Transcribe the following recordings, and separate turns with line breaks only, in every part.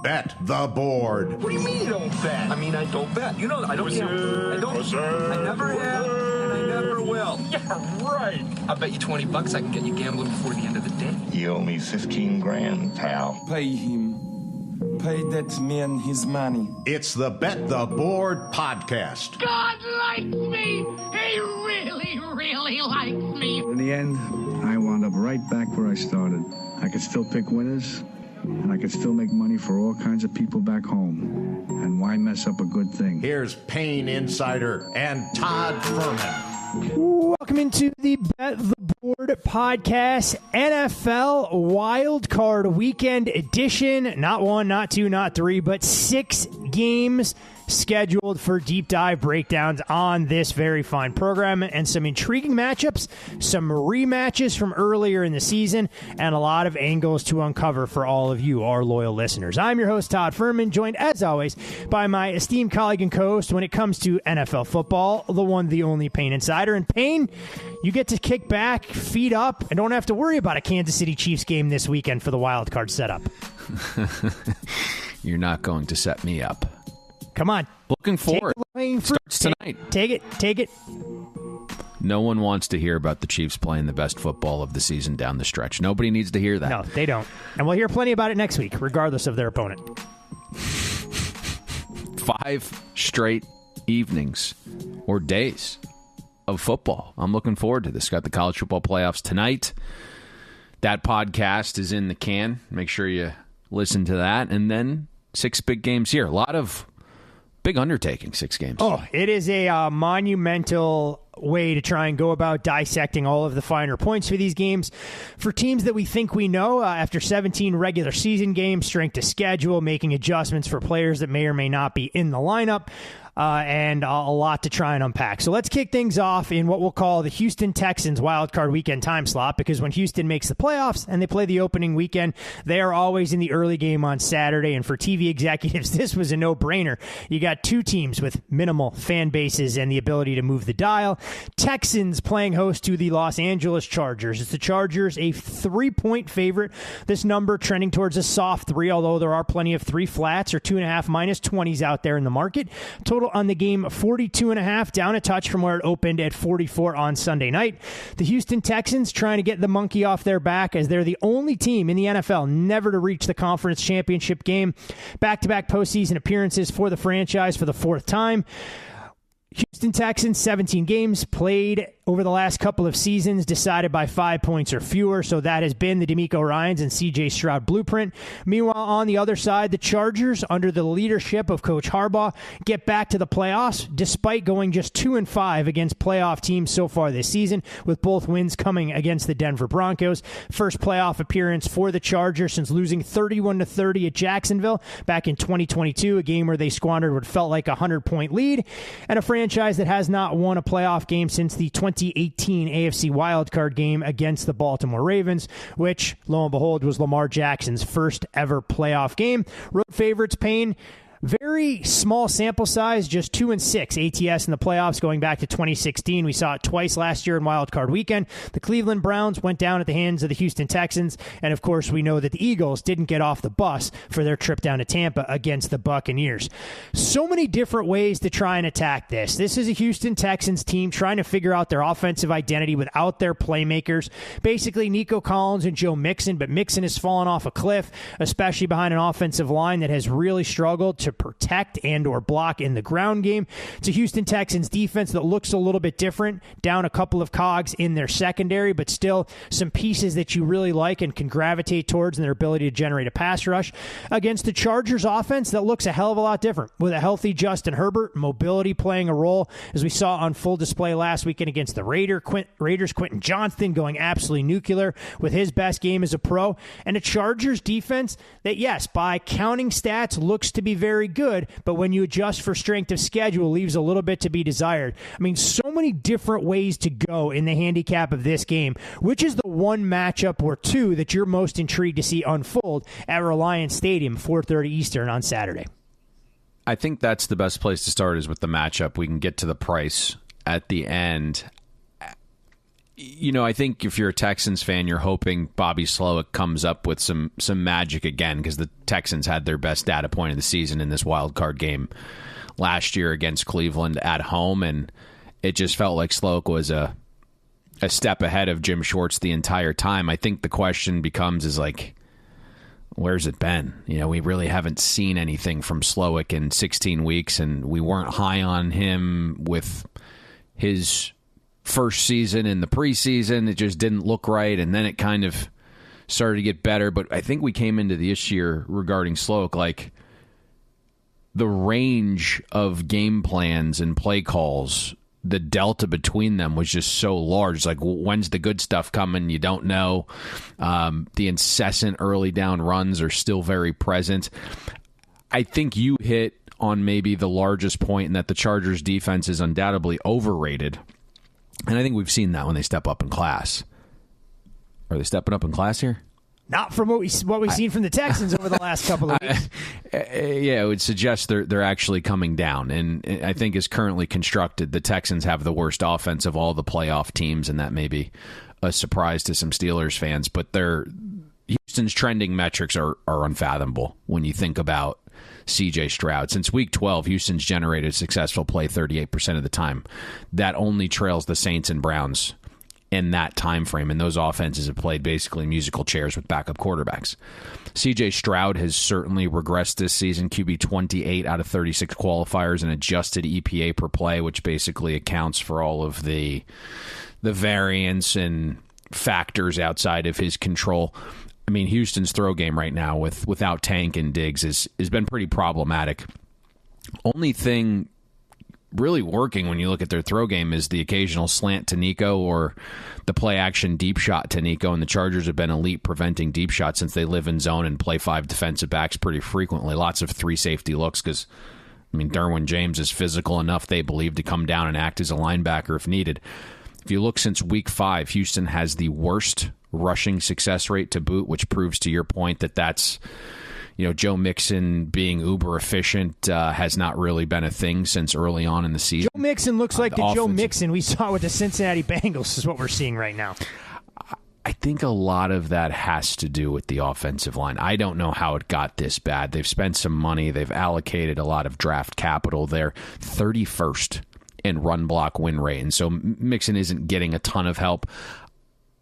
Bet the board.
What do you mean you don't bet? I mean, I don't bet. You know, I don't gamble. I don't. I never have, and I never will. Yeah, right. I bet you $20 I can get you gambling before the end of the day.
You owe me 15 grand, pal.
Pay him. Pay that man his money.
It's the Bet the Board podcast.
God likes me. He really, really likes me.
In the end, I wound up right back where I started. I could still pick winners, and I could still make money for all kinds of people back home. And why mess up a good thing?
Here's Payne Insider and Todd Furman.
Welcome into the Bet the Board podcast, NFL Wild Card Weekend Edition. Not one, not two, not three, but 6 games scheduled for deep dive breakdowns on this very fine program, and some intriguing matchups, some rematches from earlier in the season, and a lot of angles to uncover for all of you, our loyal listeners. I'm your host, Todd Furman, joined as always by my esteemed colleague and co-host when it comes to NFL football, the one, the only Payne Insider. And Payne, you get to kick back, feet up, and don't have to worry about a Kansas City Chiefs game this weekend for the wild card setup.
You're not going to set me up.
Come on.
Looking forward. Starts tonight.
Take it.
No one wants to hear about the Chiefs playing the best football of the season down the stretch. Nobody needs to hear that.
No, they don't. And we'll hear plenty about it next week, regardless of their opponent.
5 straight evenings or days of football. I'm looking forward to this. Got the college football playoffs tonight. That podcast is in the can. Make sure you listen to that. And then 6 big games here. A lot of big undertaking, 6 games.
Oh, it is a monumental way to try and go about dissecting all of the finer points for these games. For teams that we think we know, after 17 regular season games, strength of schedule, making adjustments for players that may or may not be in the lineup, and a lot to try and unpack. So let's kick things off in what we'll call the Houston Texans wildcard weekend time slot, because when Houston makes the playoffs and they play the opening weekend, they are always in the early game on Saturday. And for TV executives, this was a no-brainer. You got 2 teams with minimal fan bases and the ability to move the dial. Texans playing host to the Los Angeles Chargers. It's the Chargers, a 3-point favorite. This number trending towards a soft 3, although there are plenty of 3 flats or 2.5 minus 20s out there in the market. Total on the game, 42.5, down a touch from where it opened at 44 on Sunday night. The Houston Texans trying to get the monkey off their back, as they're the only team in the NFL never to reach the conference championship game. Back-to-back postseason appearances for the franchise for the 4th time. Houston Texans, 17 games played over the last couple of seasons, decided by 5 points or fewer. So that has been the DeMeco Ryans and C.J. Stroud blueprint. Meanwhile, on the other side, the Chargers, under the leadership of Coach Harbaugh, get back to the playoffs despite going just 2-5 against playoff teams so far this season, with both wins coming against the Denver Broncos. First playoff appearance for the Chargers since losing 31-30 at Jacksonville back in 2022, a game where they squandered what felt like a 100-point lead, and a franchise that has not won a playoff game since the 2018 AFC wildcard game against the Baltimore Ravens, which, lo and behold, was Lamar Jackson's first ever playoff game. Road favorites, Payne. Very small sample size, just 2-6 ATS in the playoffs going back to 2016. We saw it twice last year in Wild Card Weekend. The Cleveland Browns went down at the hands of the Houston Texans, and of course we know that the Eagles didn't get off the bus for their trip down to Tampa against the Buccaneers. So many different ways to try and attack this. This is a Houston Texans team trying to figure out their offensive identity without their playmakers. Basically Nico Collins and Joe Mixon, but Mixon has fallen off a cliff, especially behind an offensive line that has really struggled to protect and or block in the ground game. It's a Houston Texans defense that looks a little bit different, down a couple of cogs in their secondary, but still some pieces that you really like and can gravitate towards in their ability to generate a pass rush, against the Chargers offense that looks a hell of a lot different, with a healthy Justin Herbert, mobility playing a role, as we saw on full display last weekend against the Raiders. Quentin Johnston going absolutely nuclear with his best game as a pro, and a Chargers defense that, yes, by counting stats looks to be very good, but when you adjust for strength of schedule, leaves a little bit to be desired. I mean, so many different ways to go in the handicap of this game. Which is the one matchup or two that you're most intrigued to see unfold at Reliance Stadium, 4:30 Eastern on Saturday?
I think that's the best place to start, is with the matchup. We can get to the price at the end. I think if you're a Texans fan, you're hoping Bobby Slowick comes up with some magic again, because the Texans had their best data point of the season in this wild card game last year against Cleveland at home, and it just felt like Slowick was a step ahead of Jim Schwartz the entire time. I think the question becomes where's it been? We really haven't seen anything from Slowick in 16 weeks, and we weren't high on him with his first season in the preseason. It just didn't look right, and then it kind of started to get better. But I think we came into this year regarding Slowick, the range of game plans and play calls, the delta between them was just so large. When's the good stuff coming? You don't know. The incessant early down runs are still very present. I think you hit on maybe the largest point, in that the Chargers defense is undoubtedly overrated. And I think we've seen that when they step up in class. Are they stepping up in class here?
Not from what we've seen from the Texans over the last couple of weeks.
Yeah, it would suggest they're actually coming down. And I think as currently constructed, the Texans have the worst offense of all the playoff teams, and that may be a surprise to some Steelers fans. But Houston's trending metrics are unfathomable when you think about C.J. Stroud. Since Week 12, Houston's generated successful play 38% of the time. That only trails the Saints and Browns in that time frame, and those offenses have played basically musical chairs with backup quarterbacks. C.J. Stroud has certainly regressed this season. QB 28 out of 36 qualifiers, and adjusted EPA per play, which basically accounts for all of the variance and factors outside of his control. I mean, Houston's throw game right now without Tank and Diggs has been pretty problematic. Only thing really working when you look at their throw game is the occasional slant to Nico or the play action deep shot to Nico, and the Chargers have been elite preventing deep shots since they live in zone and play 5 defensive backs pretty frequently. Lots of 3 safety looks because, Derwin James is physical enough, they believe, to come down and act as a linebacker if needed. If you look since Week 5, Houston has the worst rushing success rate to boot, which proves to your point that's Joe Mixon being uber efficient has not really been a thing since early on in the season.
Joe Mixon looks like the Joe Mixon we saw with the Cincinnati Bengals is what we're seeing right now.
I think a lot of that has to do with the offensive line. I don't know how it got this bad. They've spent some money. They've allocated a lot of draft capital. They're 31st in run block win rate, and so Mixon isn't getting a ton of help.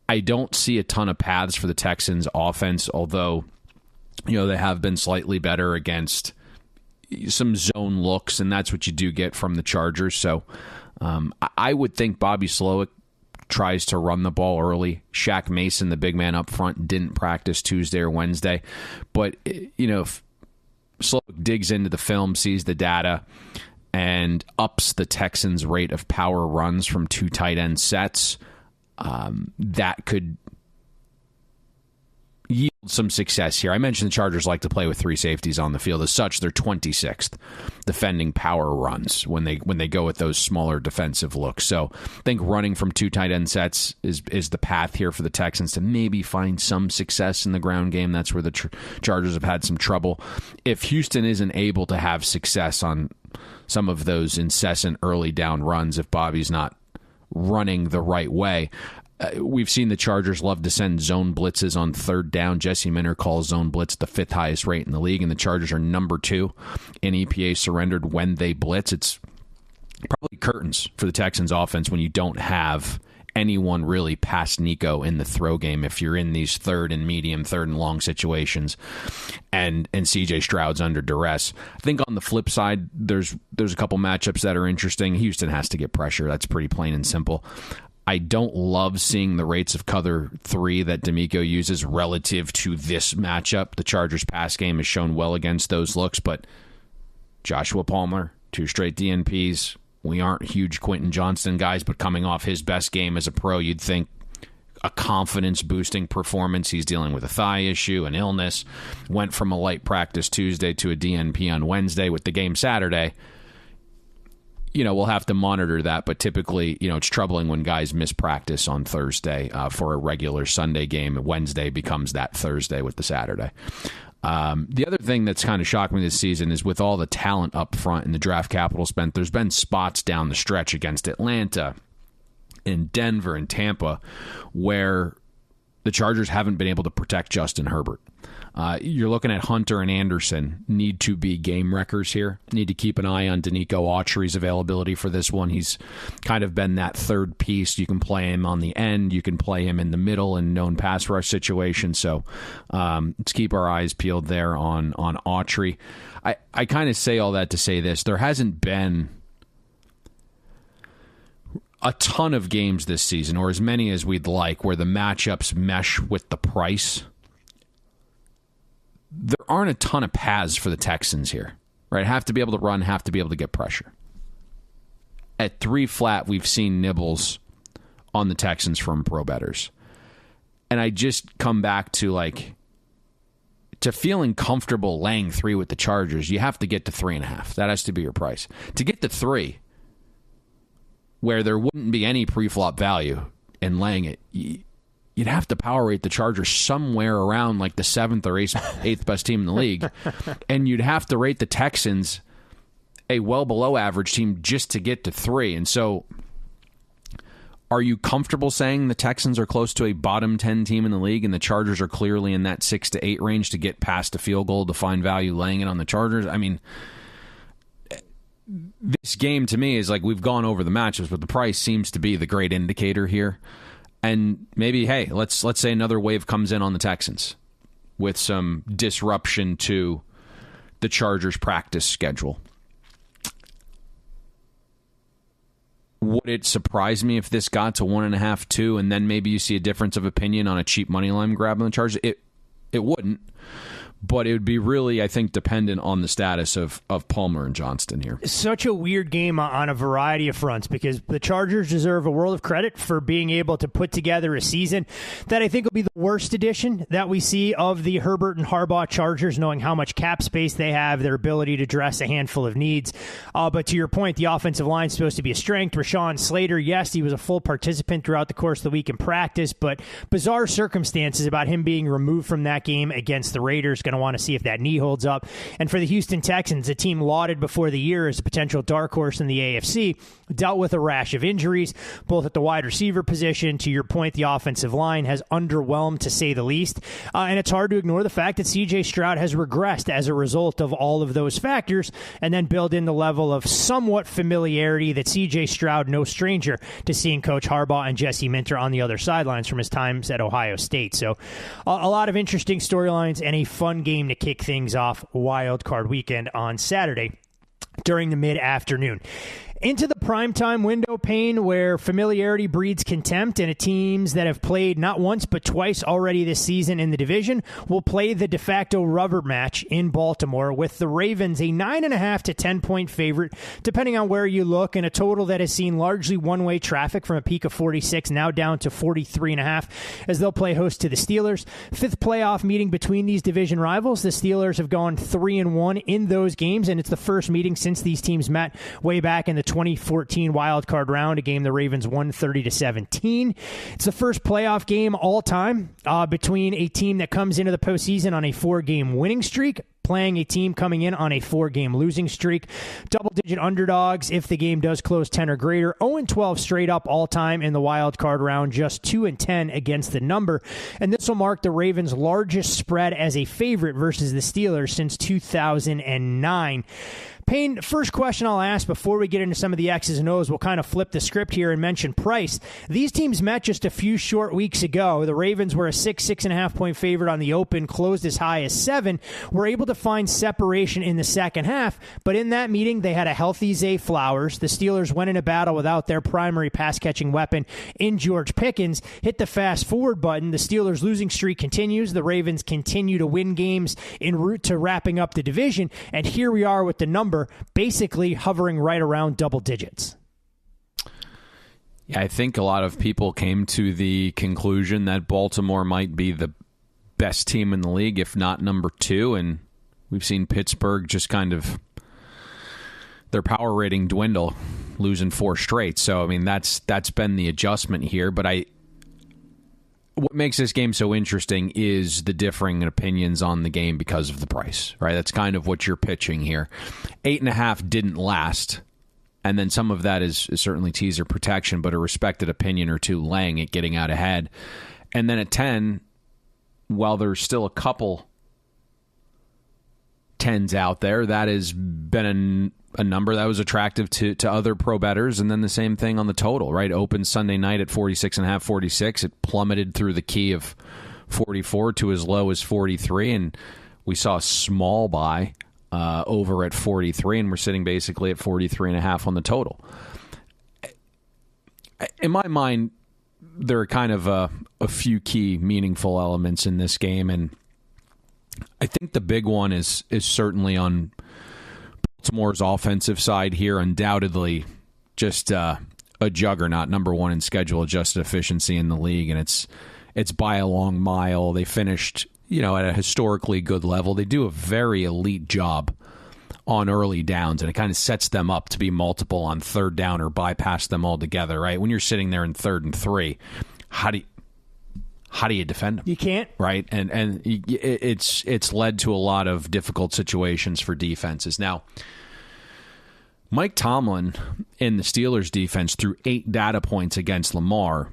I don't see a ton of paths for the Texans offense, although they have been slightly better against some zone looks, and that's what you do get from the Chargers. So I would think Bobby Slowick tries to run the ball early. Shaq Mason, the big man up front, didn't practice Tuesday or Wednesday. But, if Slowick digs into the film, sees the data, and ups the Texans' rate of power runs from 2 tight end sets, that could yield some success here. I mentioned the Chargers like to play with 3 safeties on the field. As such, they're 26th defending power runs when they go with those smaller defensive looks. So I think running from 2 tight end sets is the path here for the Texans to maybe find some success in the ground game. That's where the Chargers have had some trouble. If Houston isn't able to have success on some of those incessant early down runs, if Bobby's not running the right way, we've seen the Chargers love to send zone blitzes on 3rd down. Jesse Minter calls zone blitz the 5th highest rate in the league, and the Chargers are number 2 in EPA surrendered when they blitz. It's probably curtains for the Texans offense when you don't have anyone really past Nico in the throw game if you're in these 3rd and medium, 3rd and long situations, and CJ Stroud's under duress. I think on the flip side, there's a couple matchups that are interesting. Houston has to get pressure. That's pretty plain and simple. I don't love seeing the rates of cover 3 that D'Amico uses relative to this matchup. The Chargers' pass game has shown well against those looks, but Joshua Palmer, 2 straight DNPs. We aren't huge Quentin Johnston guys, but coming off his best game as a pro, you'd think a confidence-boosting performance. He's dealing with a thigh issue, an illness. Went from a light practice Tuesday to a DNP on Wednesday with the game Saturday. We'll have to monitor that, but typically, it's troubling when guys miss practice on Thursday for a regular Sunday game. Wednesday becomes that Thursday with the Saturday. The other thing that's kind of shocked me this season is with all the talent up front and the draft capital spent, there's been spots down the stretch against Atlanta in Denver and Tampa, where the Chargers haven't been able to protect Justin Herbert. You're looking at Hunter and Anderson need to be game wreckers here. Need to keep an eye on Danico Autry's availability for this one. He's kind of been that third piece. You can play him on the end. You can play him in the middle in known pass rush situations. So let's keep our eyes peeled there on Autry. I kind of say all that to say this. There hasn't been a ton of games this season, or as many as we'd like, where the matchups mesh with the price. There aren't a ton of paths for the Texans here, right? Have to be able to run, have to be able to get pressure. At 3 flat, we've seen nibbles on the Texans from pro bettors. And I just come back to feeling comfortable laying 3 with the Chargers, you have to get to 3.5. That has to be your price. To get to 3, where there wouldn't be any pre-flop value in laying it, you'd have to power rate the Chargers somewhere around like the 7th or 8th best team in the league. And you'd have to rate the Texans a well below average team just to get to 3. And so are you comfortable saying the Texans are close to a bottom 10 team in the league and the Chargers are clearly in that 6 to 8 range to get past a field goal to find value laying it on the Chargers? I mean, this game to me is like, we've gone over the matchups, but the price seems to be the great indicator here. And maybe, hey, let's say another wave comes in on the Texans with some disruption to the Chargers' practice schedule. Would it surprise me if this got to 1.5, 2, and then maybe you see a difference of opinion on a cheap money line grab on the Chargers? It wouldn't. But it would be really, I think, dependent on the status of Palmer and Johnston here.
Such a weird game on a variety of fronts, because the Chargers deserve a world of credit for being able to put together a season that I think will be the worst edition that we see of the Herbert and Harbaugh Chargers, knowing how much cap space they have, their ability to address a handful of needs. But to your point, the offensive line is supposed to be a strength. Rashawn Slater, yes, he was a full participant throughout the course of the week in practice, but bizarre circumstances about him being removed from that game against the Raiders. Going to want to see if that knee holds up. And for the Houston Texans, a team lauded before the year as a potential dark horse in the AFC, dealt with a rash of injuries, both at the wide receiver position. To your point, the offensive line has underwhelmed, to say the least. And it's hard to ignore the fact that C.J. Stroud has regressed as a result of all of those factors, and then build in the level of somewhat familiarity that C.J. Stroud, no stranger to seeing Coach Harbaugh and Jesse Minter on the other sidelines from his times at Ohio State. So a lot of interesting storylines and a fun game to kick things off Wild Card Weekend on Saturday during the mid-afternoon. Into the primetime window, Payne, where familiarity breeds contempt, and teams that have played not once but twice already this season in the division will play the de facto rubber match in Baltimore, with the Ravens a 9.5 to 10-point favorite, depending on where you look, and a total that has seen largely one-way traffic from a peak of 46, now down to 43.5, as they'll play host to the Steelers. 5th playoff meeting between these division rivals. The Steelers have gone 3-1 in those games, and it's the first meeting since these teams met way back in the 2014 wild card round, a game the Ravens won 30-17. It's the first playoff game all time between a team that comes into the postseason on a 4-game winning streak playing a team coming in on a 4-game losing streak. Double-digit underdogs if the game does close 10 or greater. 0-12 straight up all time in the wild card round, just 2-10 against the number. And this will mark the Ravens' largest spread as a favorite versus the Steelers since 2009. Payne, first question I'll ask before we get into some of the X's and O's, we'll kind of flip the script here and mention price. These teams met just a few short weeks ago. The Ravens were a 6.5 point favorite on the open, closed as high as 7, were able to find separation in the second half, but in that meeting, they had a healthy Zay Flowers. The Steelers went in a battle without their primary pass-catching weapon in George Pickens, hit the fast-forward button. The Steelers' losing streak continues. The Ravens continue to win games en route to wrapping up the division, and here we are with the number basically hovering right around double digits.
Yeah, I think a lot of people came to the conclusion that Baltimore might be the best team in the league, if not number 2, and we've seen Pittsburgh just kind of their power rating dwindle, losing 4 straight. So, I mean, that's been the adjustment here, but what makes this game so interesting is the differing opinions on the game because of the price, right? That's kind of what you're pitching here. 8.5 didn't last, And then some of that is certainly teaser protection, but a respected opinion or two laying it, getting out ahead. And then at 10, while there's still a couple 10s out there, that has been a number that was attractive to other pro bettors. And then the same thing on the total, right? Opened Sunday night at 46.5, 46. It plummeted through the key of 44 to as low as 43. And we saw a small buy over at 43, and we're sitting basically at 43.5 on the total. In my mind, there are kind of a few key meaningful elements in this game, and I think the big one is certainly on Baltimore's offensive side here. Undoubtedly, just a juggernaut, number one in schedule adjusted efficiency in the league, and it's by a long mile. They finished, at a historically good level. They do a very elite job on early downs, and it kind of sets them up to be multiple on third down or bypass them altogether, right? When you're sitting there in 3rd and 3, how do you defend them?
You can't.
Right? And it's led to a lot of difficult situations for defenses. Now, Mike Tomlin in the Steelers defense through 8 data points against Lamar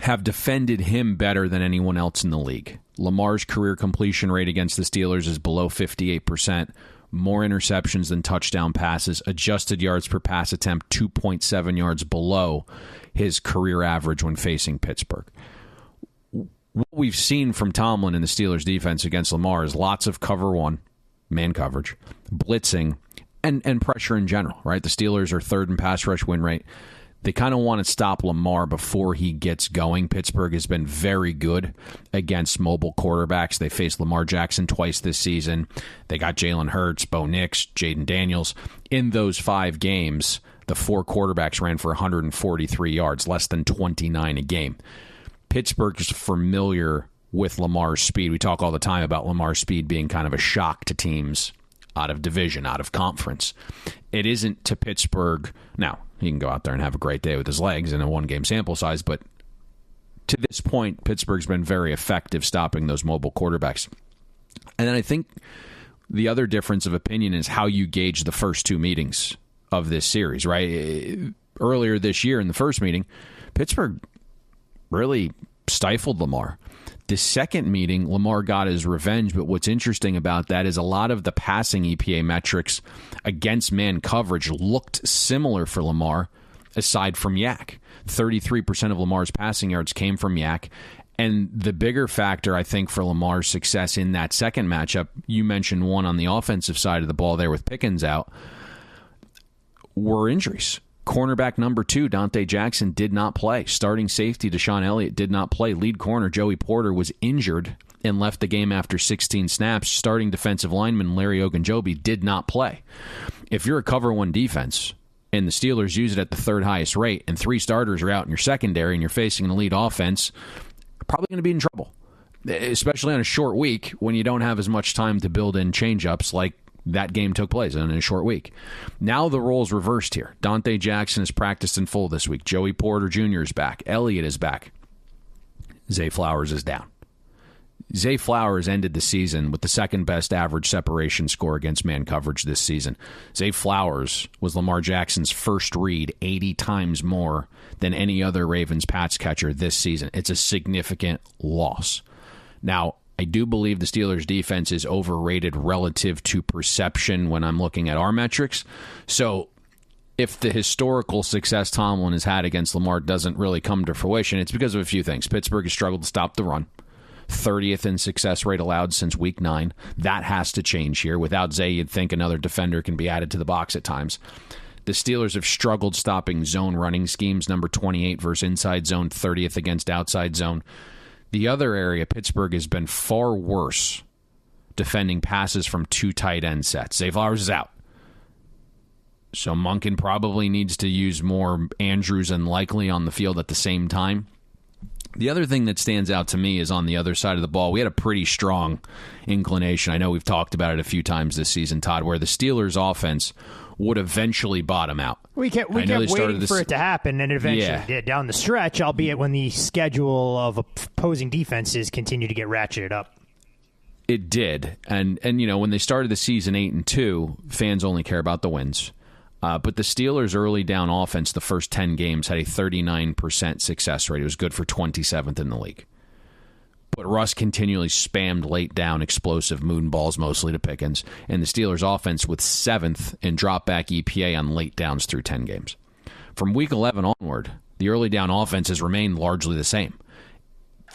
have defended him better than anyone else in the league. Lamar's career completion rate against the Steelers is below 58%, more interceptions than touchdown passes, adjusted yards per pass attempt 2.7 yards below his career average when facing Pittsburgh. What we've seen from Tomlin in the Steelers defense against Lamar is lots of cover one, man coverage, blitzing, and pressure in general, right? The Steelers are 3rd in pass rush win rate. They kind of want to stop Lamar before he gets going. Pittsburgh has been very good against mobile quarterbacks. They faced Lamar Jackson twice this season. They got Jalen Hurts, Bo Nix, Jaden Daniels. In those 5 games, the 4 quarterbacks ran for 143 yards, less than 29 a game. Pittsburgh is familiar with Lamar's speed. We talk all the time about Lamar's speed being kind of a shock to teams out of division, out of conference. It isn't to Pittsburgh. Now, he can go out there and have a great day with his legs in a 1-game sample size, but to this point, Pittsburgh's been very effective stopping those mobile quarterbacks. And then I think the other difference of opinion is how you gauge the first 2 meetings of this series, right? Earlier this year in the first meeting, Pittsburgh really stifled Lamar. The second meeting, Lamar got his revenge, but what's interesting about that is a lot of the passing EPA metrics against man coverage looked similar for Lamar, aside from Yak. 33% of Lamar's passing yards came from Yak. And the bigger factor, I think, for Lamar's success in that second matchup, you mentioned one on the offensive side of the ball there with Pickens out, were injuries. Cornerback number 2, Dante Jackson, did not play. Starting safety, Deshaun Elliott, did not play. Lead corner, Joey Porter, was injured and left the game after 16 snaps. Starting defensive lineman, Larry Ogunjobi, did not play. If you're a cover 1 defense and the Steelers use it at the 3rd highest rate and 3 starters are out in your secondary and you're facing an elite offense, you're probably going to be in trouble, especially on a short week when you don't have as much time to build in change-ups like that game took place in a short week. Now the role's reversed here. Dante Jackson has practiced in full this week. Joey Porter Jr. is back. Elliott is back. Zay Flowers is down. Zay Flowers ended the season with the 2nd best average separation score against man coverage this season. Zay Flowers was Lamar Jackson's first read 80 times more than any other Ravens pass catcher this season. It's a significant loss. Now, I do believe the Steelers' defense is overrated relative to perception when I'm looking at our metrics. So if the historical success Tomlin has had against Lamar doesn't really come to fruition, it's because of a few things. Pittsburgh has struggled to stop the run. 30th in success rate allowed since week 9. That has to change here. Without Zay, you'd think another defender can be added to the box at times. The Steelers have struggled stopping zone running schemes, number 28 versus inside zone, 30th against outside zone. The other area, Pittsburgh has been far worse defending passes from 2 tight end sets. Zay Flowers is out. So Monken probably needs to use more Andrews and Likely on the field at the same time. The other thing that stands out to me is on the other side of the ball. We had a pretty strong inclination. I know we've talked about it a few times this season, Todd, where the Steelers' offense would eventually bottom out.
We kept waiting for it to happen, and it eventually did down the stretch, albeit when the schedule of opposing defenses continued to get ratcheted up.
It did. And when they started the season 8-2, fans only care about the wins. But the Steelers' early down offense, the first 10 games, had a 39% success rate. It was good for 27th in the league. But Russ continually spammed late down explosive moon balls, mostly to Pickens, and the Steelers' offense with 7th in drop-back EPA on late downs through 10 games. From Week 11 onward, the early down offense has remained largely the same.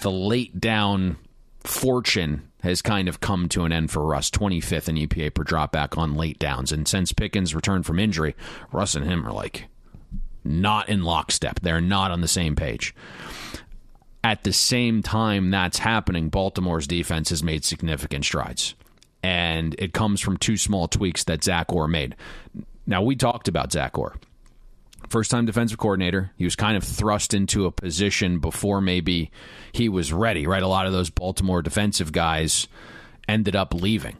The late down fortune has kind of come to an end for Russ, 25th in EPA per dropback on late downs. And since Pickens returned from injury, Russ and him are like not in lockstep. They're not on the same page. At the same time that's happening, Baltimore's defense has made significant strides. And it comes from two small tweaks that Zach Orr made. Now, we talked about Zach Orr. First-time defensive coordinator. He was kind of thrust into a position before maybe he was ready, right? A lot of those Baltimore defensive guys ended up leaving.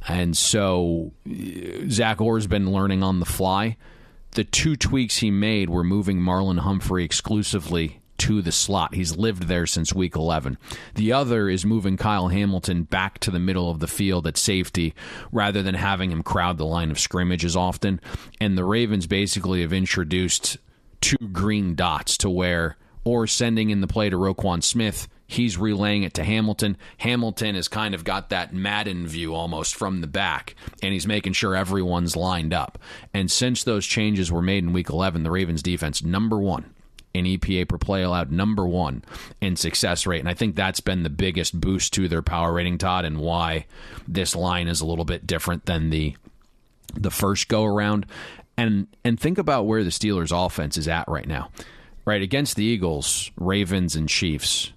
And so Zach Orr's been learning on the fly. The two tweaks he made were moving Marlon Humphrey exclusively to the slot. He's lived there since Week 11. The other is moving Kyle Hamilton back to the middle of the field at safety rather than having him crowd the line of scrimmage as often. And the Ravens basically have introduced two green dots to where, or sending in the play to Roquan Smith, he's relaying it to Hamilton. Hamilton has kind of got that Madden view almost from the back, and he's making sure everyone's lined up. And since those changes were made in Week 11, the Ravens defense, number one in EPA per play allowed, number one in success rate. And I think that's been the biggest boost to their power rating, Todd, and why this line is a little bit different than the first go-around. And think about where the Steelers' offense is at right now. Right, against the Eagles, Ravens, and Chiefs,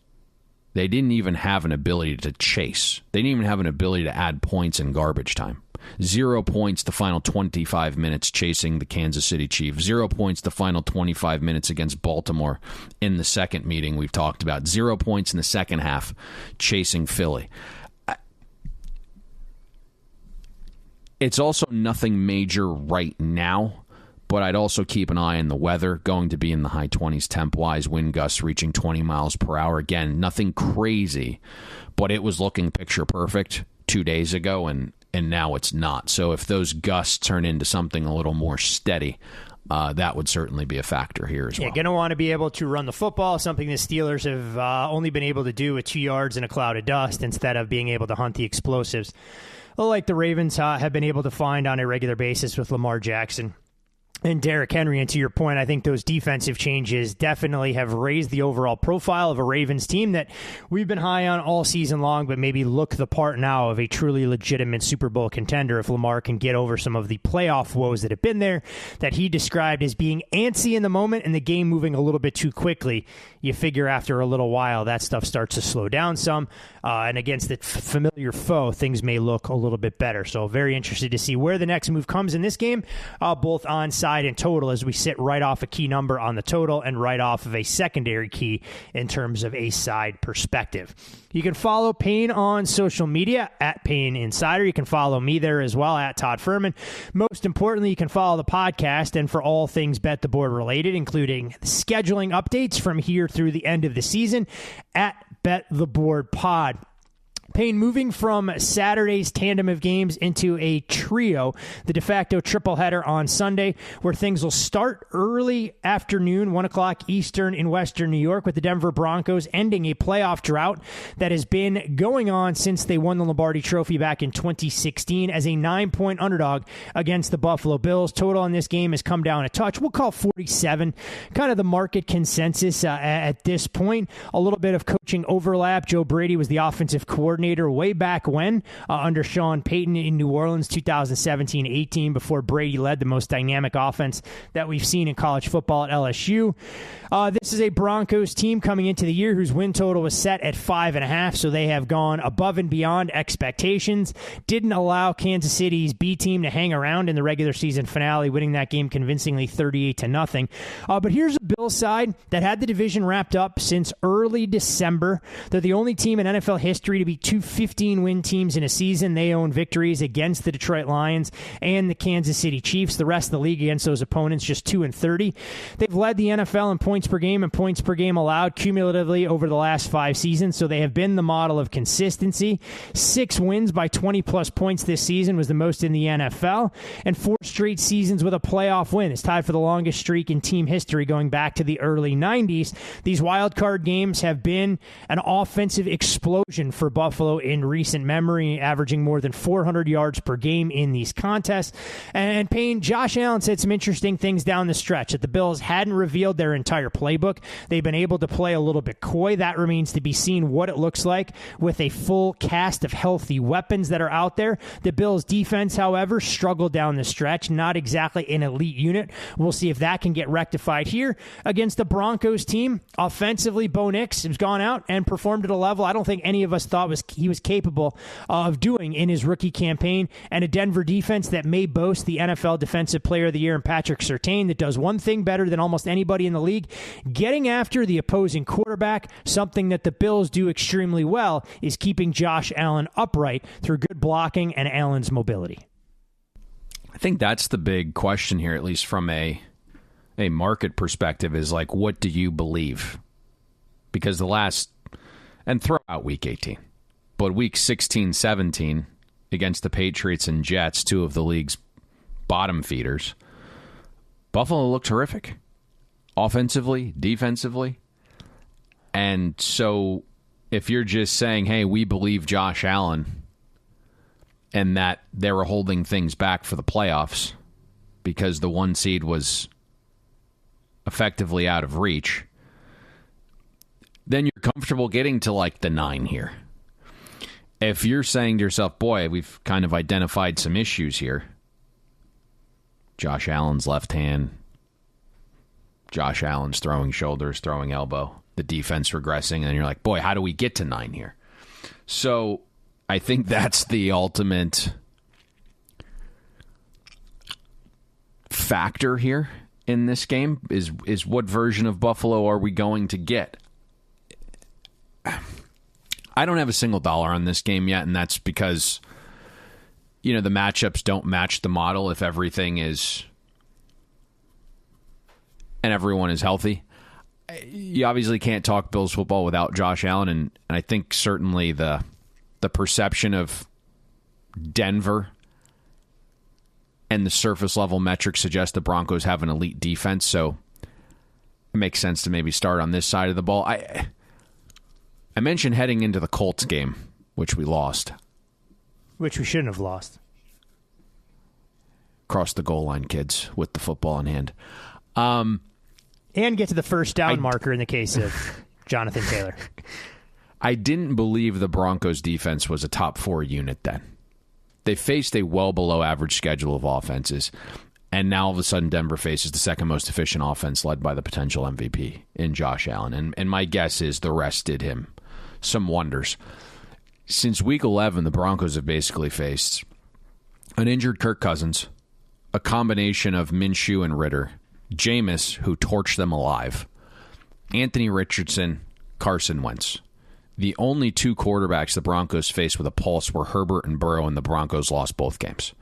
they didn't even have an ability to chase. They didn't even have an ability to add points in garbage time. 0 points the final 25 minutes chasing the Kansas City Chiefs. 0 points the final 25 minutes against Baltimore in the second meeting we've talked about. 0 points in the second half chasing Philly. It's also nothing major right now, but I'd also keep an eye on the weather. Going to be in the high 20s temp-wise, wind gusts reaching 20 miles per hour. Again, nothing crazy, but it was looking picture perfect 2 days ago, and now it's not. So if those gusts turn into something a little more steady, that would certainly be a factor here as well.
Yeah, going to want to be able to run the football, something the Steelers have only been able to do with 2 yards in a cloud of dust instead of being able to hunt the explosives, like the Ravens have been able to find on a regular basis with Lamar Jackson and Derrick Henry. And to your point, I think those defensive changes definitely have raised the overall profile of a Ravens team that we've been high on all season long, but maybe look the part now of a truly legitimate Super Bowl contender if Lamar can get over some of the playoff woes that have been there, that he described as being antsy in the moment and the game moving a little bit too quickly. You figure after a little while that stuff starts to slow down some, and against the familiar foe, things may look a little bit better. So very interested to see where the next move comes in this game, both on side and total, as we sit right off a key number on the total and right off of a secondary key in terms of a side perspective. You can follow Payne on social media at Payne Insider. You can follow me there as well at Todd Furman. Most importantly, you can follow the podcast, and for all things Bet the Board related, including scheduling updates from here through the end of the season, at Bet the Board Pod. Payne, moving from Saturday's tandem of games into a trio, the de facto triple header on Sunday, where things will start early afternoon, 1 o'clock Eastern in Western New York, with the Denver Broncos ending a playoff drought that has been going on since they won the Lombardi Trophy back in 2016 as a 9-point underdog against the Buffalo Bills. Total in this game has come down a touch. We'll call 47, kind of the market consensus at this point. A little bit of coaching overlap. Joe Brady was the offensive coordinator way back when under Sean Payton in New Orleans 2017-18, before Brady led the most dynamic offense that we've seen in college football at LSU. This is a Broncos team coming into the year whose win total was set at 5.5, so they have gone above and beyond expectations. Didn't allow Kansas City's B team to hang around in the regular season finale, winning that game convincingly 38-0. But here's a Bills side that had the division wrapped up since early December. They're the only team in NFL history to be two 15-win teams in a season. They own victories against the Detroit Lions and the Kansas City Chiefs. The rest of the league against those opponents, just 2-30. They've led the NFL in points per game and points per game allowed cumulatively over the last 5 seasons, so they have been the model of consistency. 6 wins by 20-plus points this season was the most in the NFL, and 4 straight seasons with a playoff win. It's tied for the longest streak in team history going back to the early 90s. These wild card games have been an offensive explosion for Buffalo in recent memory, averaging more than 400 yards per game in these contests. And Payne, Josh Allen said some interesting things down the stretch, that the Bills hadn't revealed their entire playbook. They've been able to play a little bit coy. That remains to be seen what it looks like with a full cast of healthy weapons that are out there. The Bills' defense, however, struggled down the stretch. Not exactly an elite unit. We'll see if that can get rectified here against the Broncos team. Offensively, Bo Nix has gone out and performed at a level I don't think any of us thought he was capable of doing in his rookie campaign, and a Denver defense that may boast the NFL Defensive Player of the Year in Patrick Surtain, that does one thing better than almost anybody in the league: getting after the opposing quarterback. Something that the Bills do extremely well is keeping Josh Allen upright through good blocking and Allen's mobility.
I think that's the big question here, at least from a market perspective, is like, what do you believe? Because and throw out week 18, but week 16, 17 against the Patriots and Jets, 2 of the league's bottom feeders, Buffalo looked terrific. Offensively, defensively. And so if you're just saying, hey, we believe Josh Allen, and that they were holding things back for the playoffs because the 1 seed was effectively out of reach, then you're comfortable getting to like the 9 here. If you're saying to yourself, boy, we've kind of identified some issues here. Josh Allen's left hand, Josh Allen's throwing shoulders, throwing elbow, the defense regressing, and you're like, boy, how do we get to 9 here? So I think that's the ultimate factor here in this game, is what version of Buffalo are we going to get? I don't have a single dollar on this game yet, and that's because, the matchups don't match the model if everything is and everyone is healthy. You obviously can't talk Bills football without Josh Allen, and I think certainly the perception of Denver and the surface level metrics suggest the Broncos have an elite defense, so it makes sense to maybe start on this side of the ball. I mentioned heading into the Colts game, which we lost.
Which we shouldn't have lost.
Cross the goal line, kids, with the football in hand.
And get to the first down marker in the case of Jonathan Taylor.
I didn't believe the Broncos defense was a top 4 unit then. They faced a well below average schedule of offenses, and now all of a sudden Denver faces the second most efficient offense led by the potential MVP in Josh Allen. And my guess is the rest did him some wonders. Since week 11, the Broncos have basically faced an injured Kirk Cousins, a combination of Minshew and Ritter, Jameis, who torched them alive, Anthony Richardson, Carson Wentz. The only 2 quarterbacks the Broncos faced with a pulse were Herbert and Burrow, and the Broncos lost both games.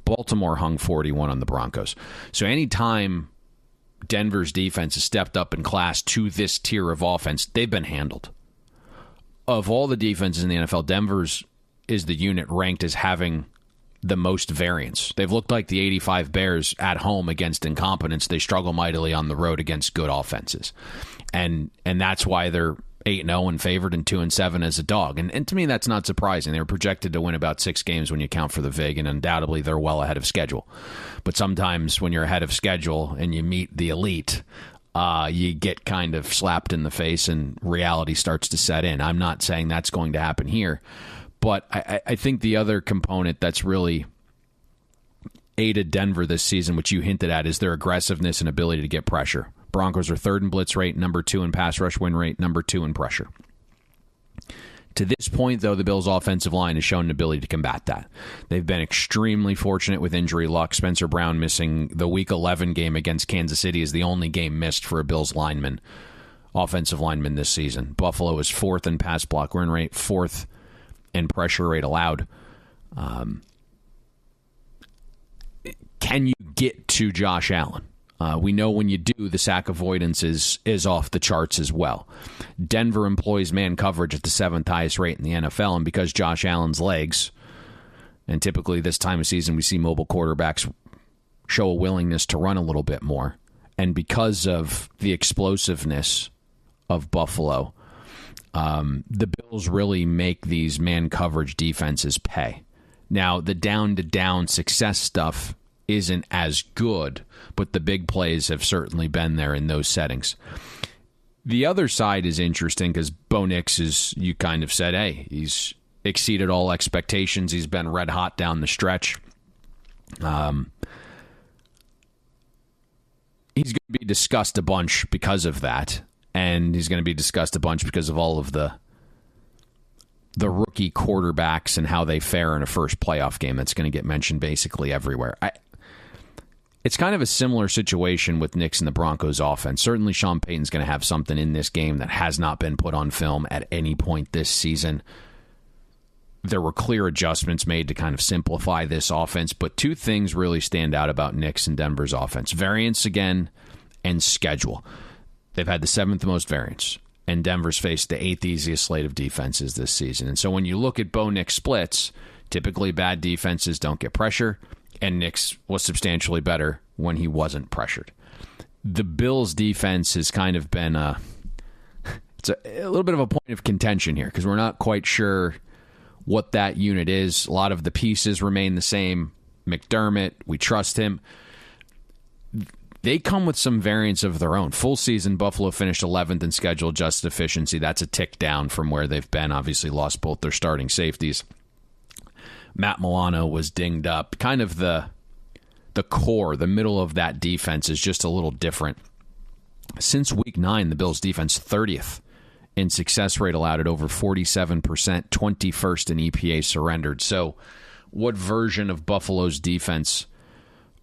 Baltimore hung 41 on the Broncos. So anytime Denver's defense has stepped up in class to this tier of offense, they've been handled. Of all the defenses in the NFL, Denver's is the unit ranked as having the most variance. They've looked like the 85 Bears at home against incompetence. They struggle mightily on the road against good offenses. And that's why they're 8-0 and favored and 2-7 as a dog. And to me, that's not surprising. They were projected to win about 6 games when you count for the VIG, and undoubtedly they're well ahead of schedule. But sometimes when you're ahead of schedule and you meet the elite, you get kind of slapped in the face and reality starts to set in. I'm not saying that's going to happen here, but I think the other component that's really aided Denver this season, which you hinted at, is their aggressiveness and ability to get pressure. Broncos are 3rd in blitz rate, number 2 in pass rush win rate, number 2 in pressure. To this point, though, the Bills' offensive line has shown an ability to combat that. They've been extremely fortunate with injury luck. Spencer Brown missing the Week 11 game against Kansas City is the only game missed for a Bills offensive lineman this season. Buffalo is 4th in pass block win rate, 4th and pressure rate allowed. Can you get to Josh Allen? We know when you do, the sack avoidance is off the charts as well. Denver employs man coverage at the 7th highest rate in the NFL, and because Josh Allen's legs, and typically this time of season we see mobile quarterbacks show a willingness to run a little bit more, and because of the explosiveness of Buffalo, the Bills really make these man coverage defenses pay. Now, the down-to-down success stuff isn't as good, but the big plays have certainly been there in those settings. The other side is interesting because Bo Nix is, you kind of said, hey, he's exceeded all expectations. He's been red hot down the stretch. He's going to be discussed a bunch because of that, and he's going to be discussed a bunch because of all of the rookie quarterbacks and how they fare in a first playoff game. That's going to get mentioned basically everywhere. It's kind of a similar situation with Nix and the Broncos offense. Certainly Sean Payton's going to have something in this game that has not been put on film at any point this season. There were clear adjustments made to kind of simplify this offense, but two things really stand out about Nix and Denver's offense. Variance again, and schedule. They've had the 7th most variance, and Denver's faced the 8th easiest slate of defenses this season. And so when you look at Bo Nix splits, typically bad defenses don't get pressure, and Nix was substantially better when he wasn't pressured. The Bills' defense has kind of been it's a little bit of a point of contention here because we're not quite sure what that unit is. A lot of the pieces remain the same. McDermott, we trust him. They come with some variance of their own. Full season, Buffalo finished 11th in schedule adjusted efficiency. That's a tick down from where they've been. Obviously lost both their starting safeties. Matt Milano was dinged up. Kind of the core, the middle of that defense is just a little different. Since week 9, the Bills' defense 30th in success rate allowed at over 47%, 21st in EPA surrendered. So what version of Buffalo's defense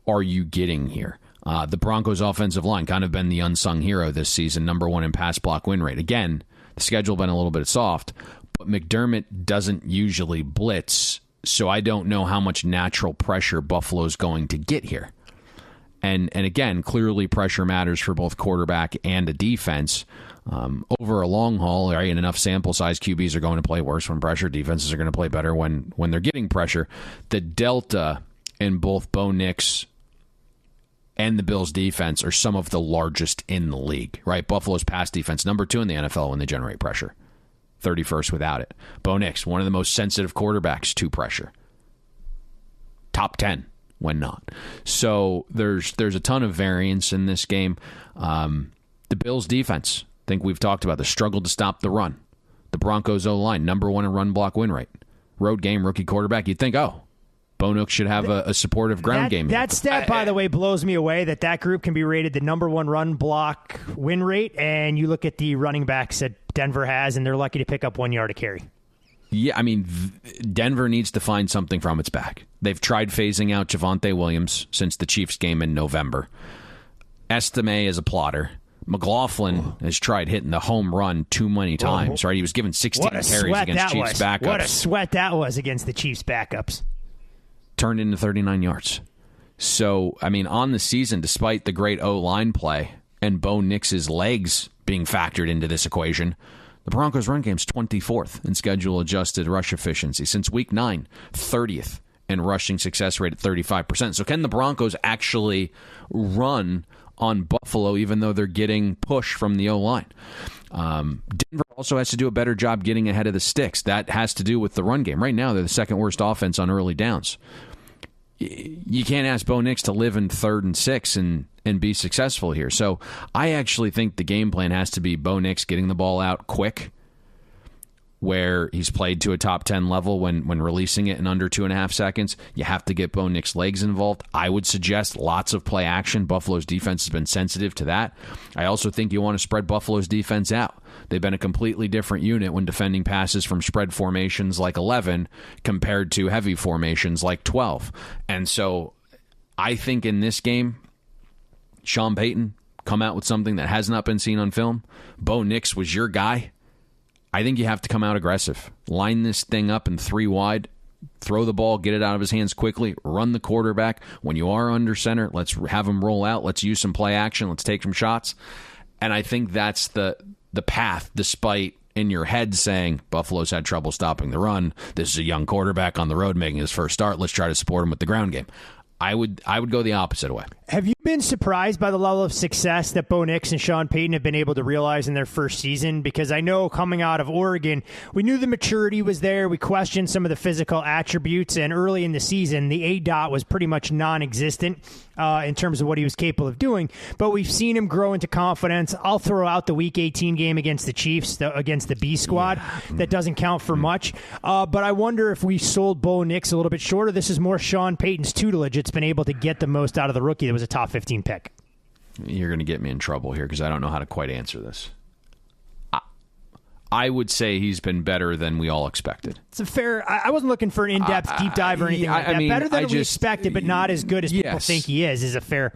are you getting here? The Broncos' offensive line kind of been the unsung hero this season, number 1 in pass block win rate. Again, the schedule been a little bit soft, but McDermott doesn't usually blitz, so I don't know how much natural pressure Buffalo's going to get here. And again, clearly pressure matters for both quarterback and a defense. Over a long haul, right, in enough sample size, QBs are going to play worse when pressure. Defenses are going to play better when they're getting pressure. The delta in both Bo Nix and the Bills' defense are some of the largest in the league, right? Buffalo's pass defense, number 2 in the NFL when they generate pressure. 31st without it. Bo Nix, one of the most sensitive quarterbacks to pressure. Top 10 when not. So there's a ton of variance in this game. The Bills' defense, I think we've talked about the struggle to stop the run. The Broncos' O-line, number 1 in run block win rate. Road game, rookie quarterback. You'd think, Bo Nix should have a supportive ground game.
That stat, by the way, blows me away that group can be rated the number 1 run block win rate, and you look at the running backs that Denver has, and they're lucky to pick up 1 yard a carry.
Yeah, I mean, Denver needs to find something from its back. They've tried phasing out Javonte Williams since the Chiefs game in November. Estime is a plotter. McLaughlin has tried hitting the home run too many times, right? He was given 16 carries against Chiefs backups.
What a sweat that was against the Chiefs backups.
Turned into 39 yards. So, I mean, on the season, despite the great O-line play and Bo Nix's legs being factored into this equation, the Broncos' run game's 24th in schedule-adjusted rush efficiency. Since week 9, 30th in rushing success rate at 35%. So can the Broncos actually run on Buffalo even though they're getting push from the O-line? Denver also has to do a better job getting ahead of the sticks. That has to do with the run game. Right now, they're the second worst offense on early downs. You can't ask Bo Nix to live in 3rd and 6 and be successful here. So I actually think the game plan has to be Bo Nix getting the ball out quick, where he's played to a top 10 level when releasing it in under 2.5 seconds. You have to get Bo Nix legs involved. I would suggest lots of play action. Buffalo's defense has been sensitive to that. I also think you want to spread Buffalo's defense out. They've been a completely different unit when defending passes from spread formations like 11 compared to heavy formations like 12. And so I think in this game, Sean Payton come out with something that has not been seen on film. Bo Nix was your guy. I think you have to come out aggressive. Line this thing up in 3 wide. Throw the ball, get it out of his hands quickly, run the quarterback. When you are under center, let's have him roll out. Let's use some play action. Let's take some shots. And I think that's the path, despite in your head saying Buffalo's had trouble stopping the run. This is a young quarterback on the road making his first start. Let's try to support him with the ground game. I would go the opposite way.
Have you been surprised by the level of success that Bo Nix and Sean Payton have been able to realize in their first season? Because I know coming out of Oregon, we knew the maturity was there. We questioned some of the physical attributes, and early in the season, the A-dot was pretty much non-existent in terms of what he was capable of doing. But we've seen him grow into confidence. I'll throw out the Week 18 game against the Chiefs, against the B squad. Yeah. That doesn't count for much. But I wonder if we sold Bo Nix a little bit shorter. This is more Sean Payton's tutelage. It's been able to get the most out of the rookie that was a top 15 pick.
You're going to get me in trouble here because I don't know how to quite answer this. I would say he's been better than we all expected.
It's a fair... I wasn't looking for an in-depth deep dive or anything like that. Better than we expected, but not as good as people think he is a fair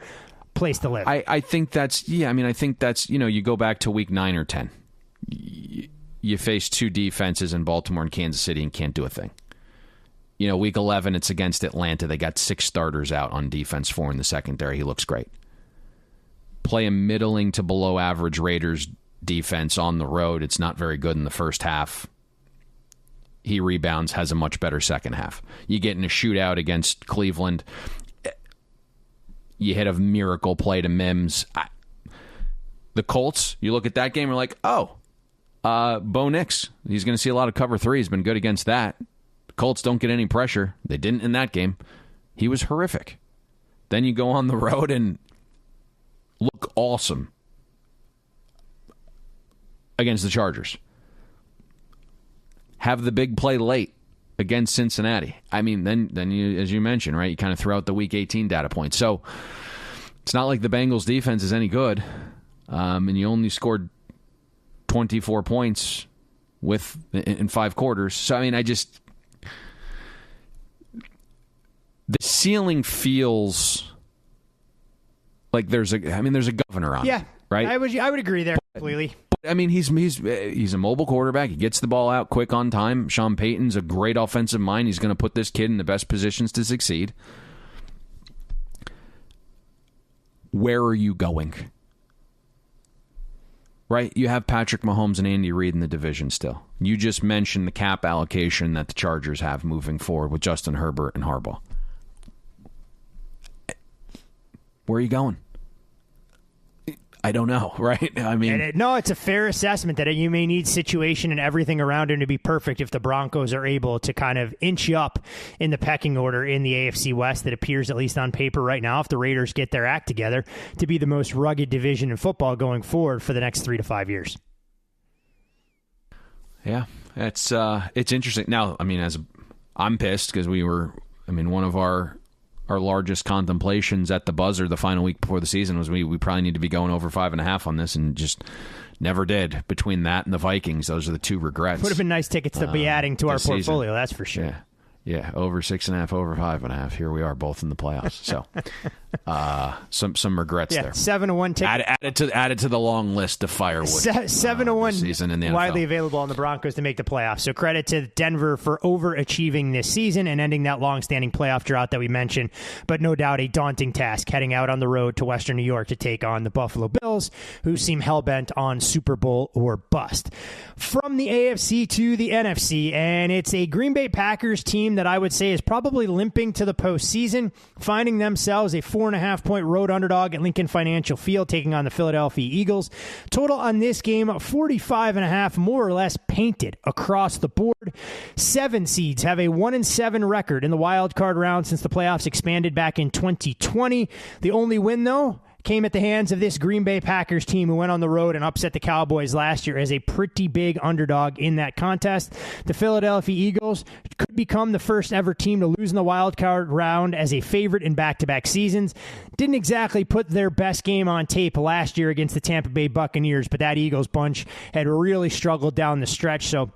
place to live.
I think that's... Yeah, I think that's... You go back to week 9 or 10. You face 2 defenses in Baltimore and Kansas City and can't do a thing. Week 11, it's against Atlanta. They got 6 starters out on defense, 4 in the secondary. He looks great. Play a middling to below average Raiders defense on the road. It's not very good in the first half. He rebounds, has a much better second half. You get in a shootout against Cleveland. You hit a miracle play to Mims. The Colts, you look at that game, you're like, Bo Nix. He's going to see a lot of cover 3. He's been good against that. Colts don't get any pressure. They didn't in that game. He was horrific. Then you go on the road and look awesome against the Chargers. Have the big play late against Cincinnati. Then you, as you mentioned, right, you kind of throw out the Week 18 data points. So it's not like the Bengals defense is any good, and you only scored 24 points in 5 quarters. So the ceiling feels like there's a governor on it, right?
I would agree there completely.
But he's a mobile quarterback. He gets the ball out quick on time. Sean Payton's a great offensive mind. He's going to put this kid in the best positions to succeed. Where are you going? Right? You have Patrick Mahomes and Andy Reid in the division still. You just mentioned the cap allocation that the Chargers have moving forward with Justin Herbert and Harbaugh. Where are you going? I don't know, right?
It's a fair assessment that you may need situation and everything around him to be perfect if the Broncos are able to kind of inch up in the pecking order in the AFC West that appears, at least on paper right now, if the Raiders get their act together, to be the most rugged division in football going forward for the next 3 to 5 years.
Yeah, it's interesting. Now, I'm pissed because one of our largest contemplations at the buzzer the final week before the season was we probably need to be going over 5.5 on this, and just never did. Between that and the Vikings, those are the 2 regrets.
Would have been nice tickets to be adding to our portfolio, season. That's for sure.
Yeah, over 6.5, over 5.5. Here we are, both in the playoffs. So, some regrets there.
7-1 ticket.
Added to the long list of firewood.
7-1
season in the NFL.
Widely available on the Broncos to make the playoffs. So credit to Denver for overachieving this season and ending that long-standing playoff drought that we mentioned. But no doubt a daunting task heading out on the road to Western New York to take on the Buffalo Bills, who seem hell-bent on Super Bowl or bust. From the AFC to the NFC, and it's a Green Bay Packers team that I would say is probably limping to the postseason, finding themselves a 4.5-point road underdog at Lincoln Financial Field, taking on the Philadelphia Eagles. Total on this game, 45.5, more or less painted across the board. 7 seeds have a 1-7 record in the wild card round since the playoffs expanded back in 2020. The only win, though, came at the hands of this Green Bay Packers team who went on the road and upset the Cowboys last year as a pretty big underdog in that contest. The Philadelphia Eagles could become the first ever team to lose in the wild card round as a favorite in back-to-back seasons. Didn't exactly put their best game on tape last year against the Tampa Bay Buccaneers, but that Eagles bunch had really struggled down the stretch, so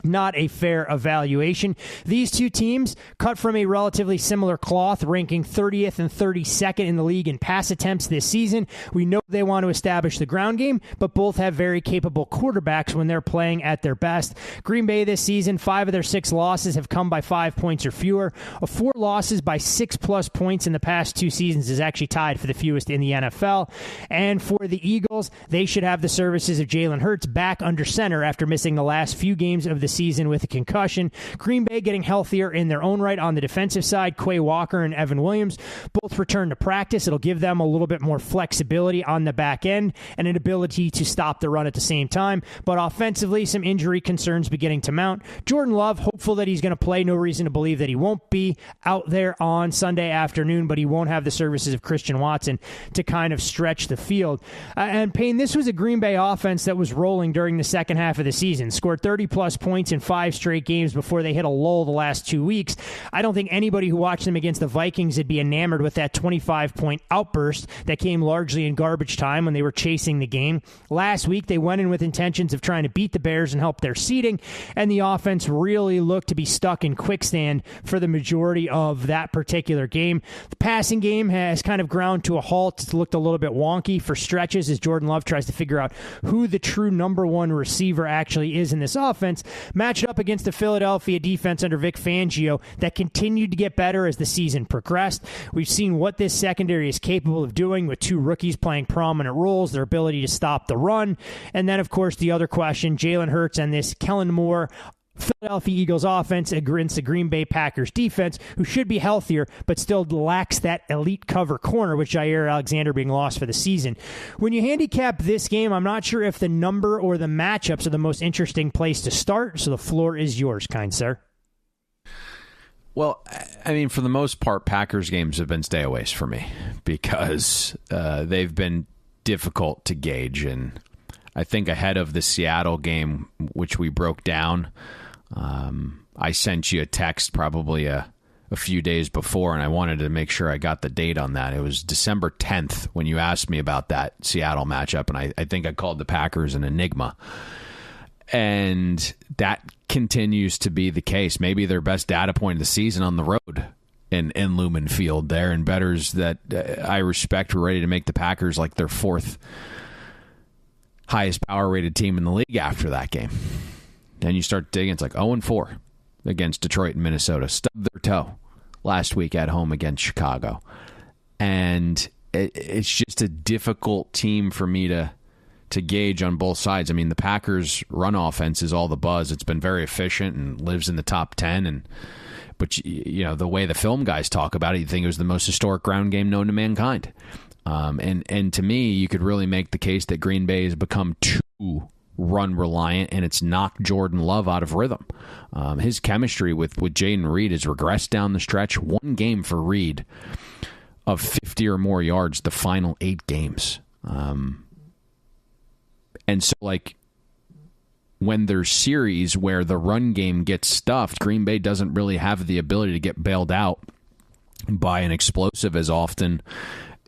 not a fair evaluation. These two teams cut from a relatively similar cloth, ranking 30th and 32nd in the league in pass attempts this season. We know they want to establish the ground game, but both have very capable quarterbacks when they're playing at their best. Green Bay this season, 5 of their 6 losses have come by 5 points or fewer. 4 losses by 6+ points in the past 2 seasons is actually tied for the fewest in the NFL. And for the Eagles, they should have the services of Jalen Hurts back under center after missing the last few games of the season with a concussion. Green Bay getting healthier in their own right on the defensive side. Quay Walker and Evan Williams both return to practice. It'll give them a little bit more flexibility on the back end and an ability to stop the run at the same time. But offensively, some injury concerns beginning to mount. Jordan Love, hopeful that he's going to play. No reason to believe that he won't be out there on Sunday afternoon, but he won't have the services of Christian Watson to kind of stretch the field. And Payne, this was a Green Bay offense that was rolling during the second half of the season. Scored 30+ points in 5 straight games before they hit a lull the last 2 weeks. I don't think anybody who watched them against the Vikings would be enamored with that 25-point outburst that came largely in garbage time when they were chasing the game. Last week, they went in with intentions of trying to beat the Bears and help their seeding, and the offense really looked to be stuck in quicksand for the majority of that particular game. The passing game has kind of ground to a halt. It's looked a little bit wonky for stretches as Jordan Love tries to figure out who the true number 1 receiver actually is in this offense, matched up against the Philadelphia defense under Vic Fangio that continued to get better as the season progressed. We've seen what this secondary is capable of doing with 2 rookies playing prominent roles, their ability to stop the run. And then, of course, the other question, Jalen Hurts and this Kellen Moore Philadelphia Eagles offense against the Green Bay Packers defense, who should be healthier, but still lacks that elite cover corner, with Jair Alexander being lost for the season. When you handicap this game, I'm not sure if the number or the matchups are the most interesting place to start, so the floor is yours, kind sir.
Well, I mean, for the most part, Packers games have been stayaways for me because they've been difficult to gauge. And I think ahead of the Seattle game, which we broke down, I sent you a text probably a few days before, and I wanted to make sure I got the date on that. It was December 10th when you asked me about that Seattle matchup, and I think I called the Packers an enigma. And that continues to be the case. Maybe their best data point of the season on the road in Lumen Field there, and bettors that I respect were ready to make the Packers like their 4th highest power-rated team in the league after that game. Then you start digging, it's like 0-4 against Detroit and Minnesota. Stubbed their toe last week at home against Chicago. And it's just a difficult team for me to gauge on both sides. I mean, the Packers' run offense is all the buzz. It's been very efficient and lives in the top 10. But you know, the way the film guys talk about it, you think it was the most historic ground game known to mankind. And to me, you could really make the case that Green Bay has become too run reliant, and it's knocked Jordan Love out of rhythm. His chemistry with Jaden Reed has regressed down the stretch. 1 game for Reed of 50 or more yards the final 8 games. And so, like, when there's series where the run game gets stuffed, Green Bay doesn't really have the ability to get bailed out by an explosive as often,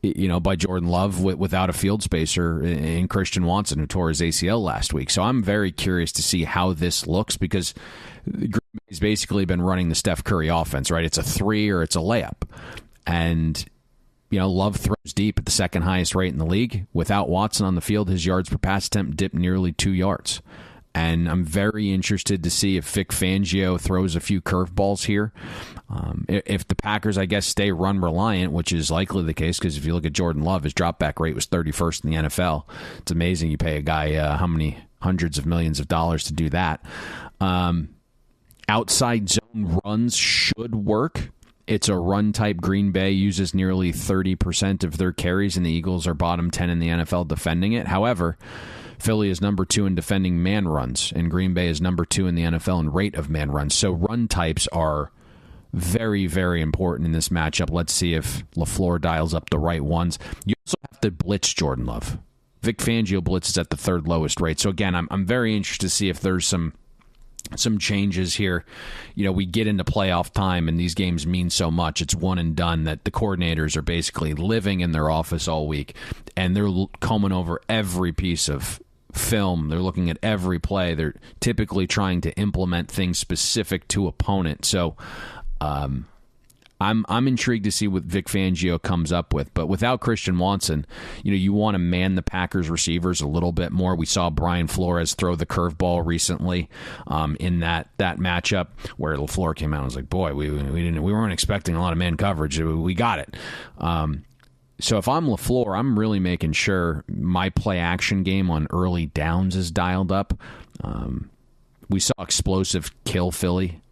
you know, by Jordan Love without a field spacer in Christian Watson, who tore his ACL last week. So I'm very curious to see how this looks, because Green Bay's basically been running the Steph Curry offense, right? It's a 3 or it's a layup. And, you know, Love throws deep at the 2nd highest rate in the league. Without Watson on the field, his yards per pass attempt dipped nearly 2 yards. And I'm very interested to see if Vic Fangio throws a few curveballs here. If the Packers, I guess, stay run-reliant, which is likely the case, because if you look at Jordan Love, his drop-back rate was 31st in the NFL. It's amazing you pay a guy how many hundreds of millions of dollars to do that. Outside zone runs should work. It's a run-type. Green Bay uses nearly 30% of their carries, and the Eagles are bottom 10 in the NFL defending it. However, Philly is number 2 in defending man runs, and Green Bay is number 2 in the NFL in rate of man runs. So run types are very, very important in this matchup. Let's see if LaFleur dials up the right ones. You also have to blitz Jordan Love. Vic Fangio blitzes at the 3rd lowest rate. So again, I'm very interested to see if there's some changes here. You know, we get into playoff time and these games mean so much. It's one and done, that the coordinators are basically living in their office all week, and they're combing over every piece of film. They're looking at every play. They're typically trying to implement things specific to opponent. So I'm intrigued to see what Vic Fangio comes up with. But without Christian Watson, you want to man the Packers receivers a little bit more. We saw Brian Flores throw the curveball recently in that matchup where LaFleur came out and was like, boy, we weren't expecting a lot of man coverage. We got it. So if I'm LaFleur, I'm really making sure my play action game on early downs is dialed up. We saw explosive kill Philly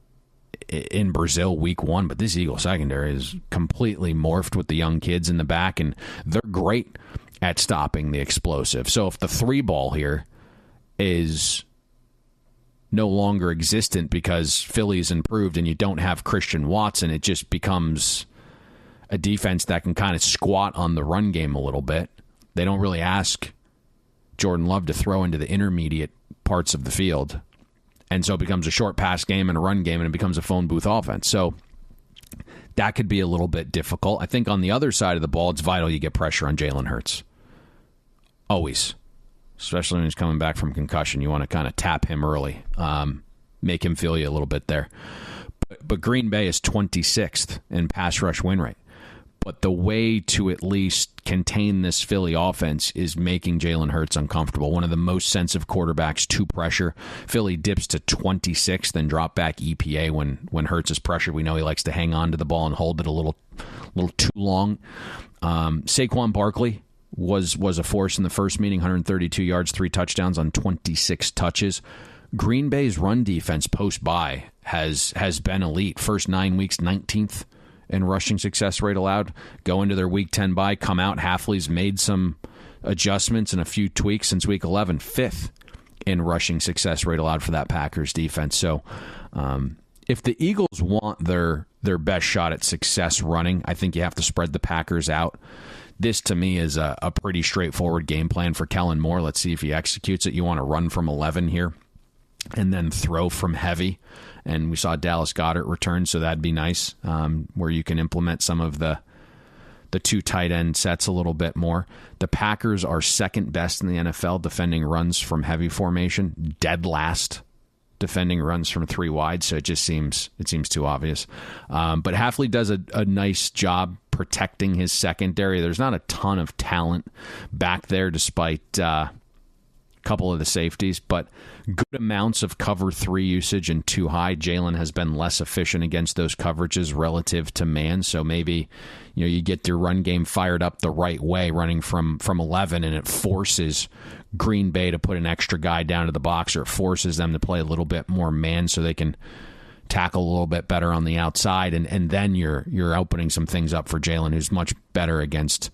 in Brazil week 1, but this Eagle secondary is completely morphed with the young kids in the back, and they're great at stopping the explosive. So if the 3-ball here is no longer existent because Philly's improved and you don't have Christian Watson, it just becomes a defense that can kind of squat on the run game a little bit. They don't really ask Jordan Love to throw into the intermediate parts of the field. And so it becomes a short pass game and a run game, and it becomes a phone booth offense. So that could be a little bit difficult. I think on the other side of the ball, it's vital you get pressure on Jalen Hurts. Always. Especially when he's coming back from concussion. You want to kind of tap him early. Make him feel you a little bit there. But Green Bay is 26th in pass rush win rate. But the way to at least contain this Philly offense is making Jalen Hurts uncomfortable. One of the most sensitive quarterbacks to pressure. Philly dips to 26th and drop back EPA when Hurts is pressured. We know he likes to hang on to the ball and hold it a little too long. Saquon Barkley was a force in the first meeting, 132 yards, 3 touchdowns on 26 touches. Green Bay's run defense post-bye has been elite. First 9 weeks, 19th in rushing success rate allowed. Go into their Week 10 bye, come out. Hafley's made some adjustments and a few tweaks since Week 11. 5th in rushing success rate allowed for that Packers defense. So if the Eagles want their best shot at success running, I think you have to spread the Packers out. This, to me, is a pretty straightforward game plan for Kellen Moore. Let's see if he executes it. You want to run from 11 here and then throw from heavy. And we saw Dallas Goedert return, so that'd be nice, where you can implement some of the 2 tight end sets a little bit more. The Packers are second best in the NFL defending runs from heavy formation, dead last defending runs from 3 wide, so it seems too obvious. But Hafley does a nice job protecting his secondary. There's not a ton of talent back there despite a couple of the safeties, but good amounts of cover 3 usage and 2 high. Jalen has been less efficient against those coverages relative to man, so maybe you get your run game fired up the right way, running from 11, and it forces Green Bay to put an extra guy down to the box, or it forces them to play a little bit more man so they can tackle a little bit better on the outside, and then you're opening some things up for Jalen, who's much better against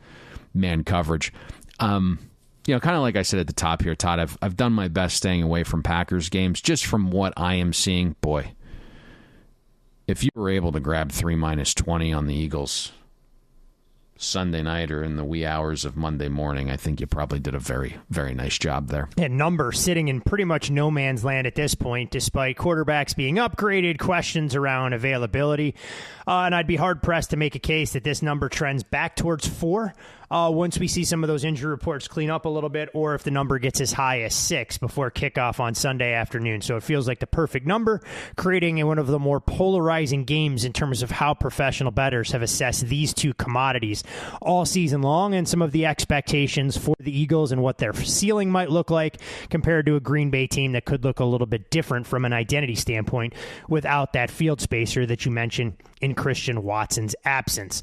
man coverage. Kind of like I said at the top here, Todd, I've done my best staying away from Packers games just from what I am seeing. Boy, if you were able to grab 3-20 on the Eagles Sunday night or in the wee hours of Monday morning, I think you probably did a very, very nice job there.
And number sitting in pretty much no man's land at this point, despite quarterbacks being upgraded, questions around availability. And I'd be hard-pressed to make a case that this number trends back towards 4 once we see some of those injury reports clean up a little bit, or if the number gets as high as 6 before kickoff on Sunday afternoon. So it feels like the perfect number, creating one of the more polarizing games in terms of how professional bettors have assessed these 2 commodities all season long, and some of the expectations for the Eagles and what their ceiling might look like compared to a Green Bay team that could look a little bit different from an identity standpoint without that field spacer that you mentioned in Christian Watson's absence.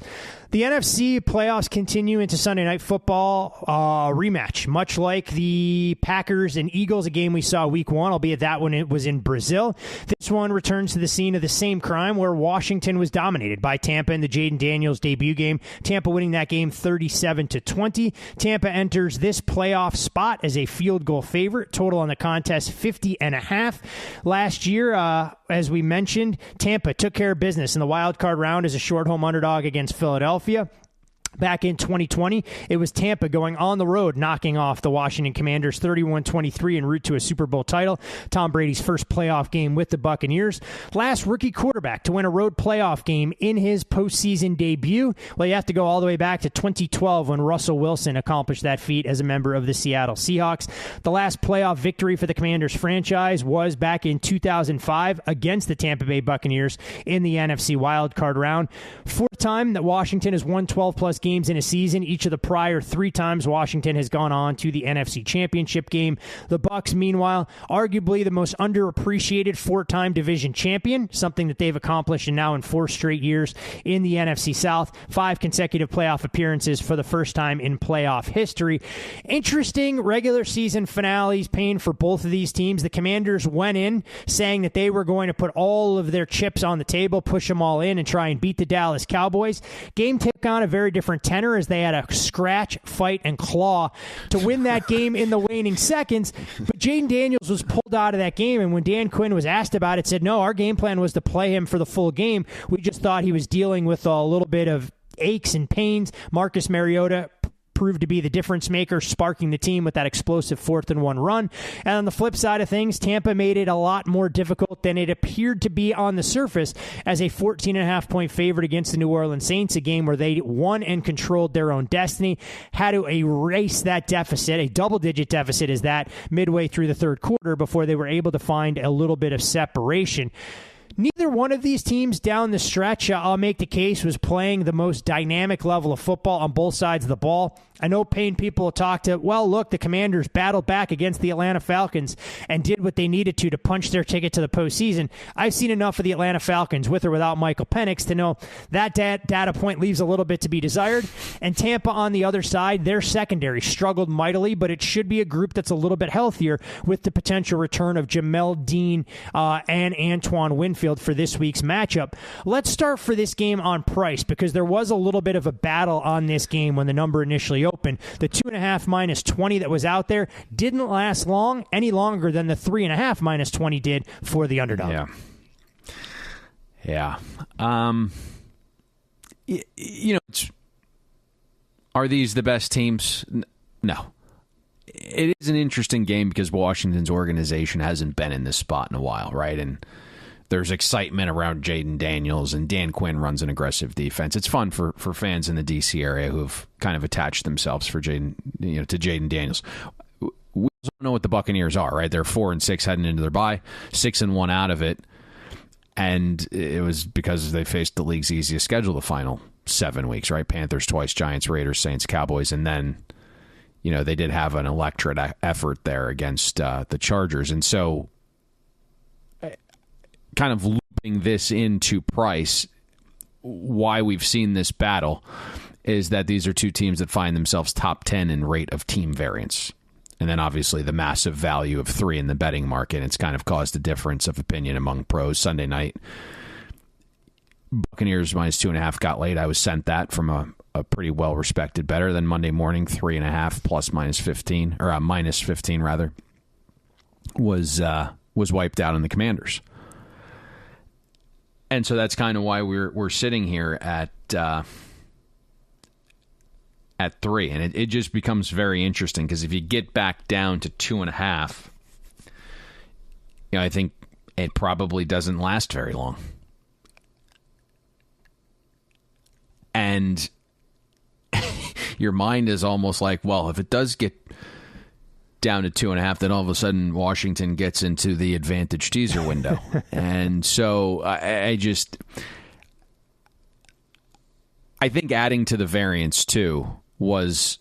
The NFC playoffs continue into Sunday Night Football rematch, much like the Packers and Eagles, a game we saw week 1, albeit that one it was in Brazil. This one returns to the scene of the same crime where Washington was dominated by Tampa in the Jaden Daniels debut game. Tampa winning that game 37-20. Tampa enters this playoff spot as a field goal favorite. Total on the contest 50.5. Last year, as we mentioned, Tampa took care of business in the wild card round as a short home underdog against Philadelphia. Back in 2020, it was Tampa going on the road, knocking off the Washington Commanders 31-23 en route to a Super Bowl title. Tom Brady's first playoff game with the Buccaneers. Last rookie quarterback to win a road playoff game in his postseason debut. Well, you have to go all the way back to 2012 when Russell Wilson accomplished that feat as a member of the Seattle Seahawks. The last playoff victory for the Commanders franchise was back in 2005 against the Tampa Bay Buccaneers in the NFC wildcard round. Fourth time that Washington has won 12-plus games in a season. Each of the prior 3 times Washington has gone on to the NFC Championship game. The Bucs, meanwhile, arguably the most underappreciated 4-time division champion, something that they've accomplished and now in 4 straight years in the NFC South. 5 consecutive playoff appearances for the first time in playoff history. Interesting regular season finales pain for both of these teams. The Commanders went in saying that they were going to put all of their chips on the table, push them all in, and try and beat the Dallas Cowboys. Game took on a very different tenor as they had a scratch, fight, and claw to win that game in the waning seconds. But Jaden Daniels was pulled out of that game, and when Dan Quinn was asked about it, said, no, our game plan was to play him for the full game. We just thought he was dealing with a little bit of aches and pains. Marcus Mariota proved to be the difference maker, sparking the team with that explosive 4th-and-1 run. And on the flip side of things, Tampa made it a lot more difficult than it appeared to be on the surface as a 14.5-point favorite against the New Orleans Saints, a game where they won and controlled their own destiny, had to erase that deficit, a double-digit deficit is that, midway through the third quarter before they were able to find a little bit of separation. Neither one of these teams down the stretch, I'll make the case, was playing the most dynamic level of football on both sides of the ball. I know Payne people talk to, well, look, the Commanders battled back against the Atlanta Falcons and did what they needed to punch their ticket to the postseason. I've seen enough of the Atlanta Falcons, with or without Michael Penix, to know that data point leaves a little bit to be desired. And Tampa, on the other side, their secondary struggled mightily, but it should be a group that's a little bit healthier with the potential return of Jamel Dean and Antoine Winfield for this week's matchup. Let's start for this game on price, because there was a little bit of a battle on this game when the number initially opened. The 2.5 minus 20 that was out there didn't last long, any longer than the 3.5 minus 20 did for the underdog.
Yeah. Are these the best teams? No. It is an interesting game because Washington's organization hasn't been in this spot in a while, right? And there's excitement around Jaden Daniels, and Dan Quinn runs an aggressive defense. It's fun for fans in the D.C. area who have kind of attached themselves to Jaden Daniels. We don't know what the Buccaneers are, right? They're 4-6 heading into their bye, 6-1 out of it, and it was because they faced the league's easiest schedule the final 7 weeks, right? Panthers twice, Giants, Raiders, Saints, Cowboys, and then they did have an electric effort there against the Chargers, and so kind of looping this into price, why we've seen this battle is that these are two teams that find themselves top 10 in rate of team variance. And then obviously the massive value of 3 in the betting market. It's kind of caused a difference of opinion among pros. Sunday night, Buccaneers minus 2.5 got late. I was sent that from a pretty well-respected better. Then Monday morning, 3.5 plus minus 15, or minus 15 rather, was wiped out on the Commanders. And so that's kind of why we're sitting here at 3. And it just becomes very interesting because if you get back down to 2.5, I think it probably doesn't last very long. And your mind is almost like, well, if it does get down to 2.5, then all of a sudden Washington gets into the advantage teaser window. And so I think adding to the variance too was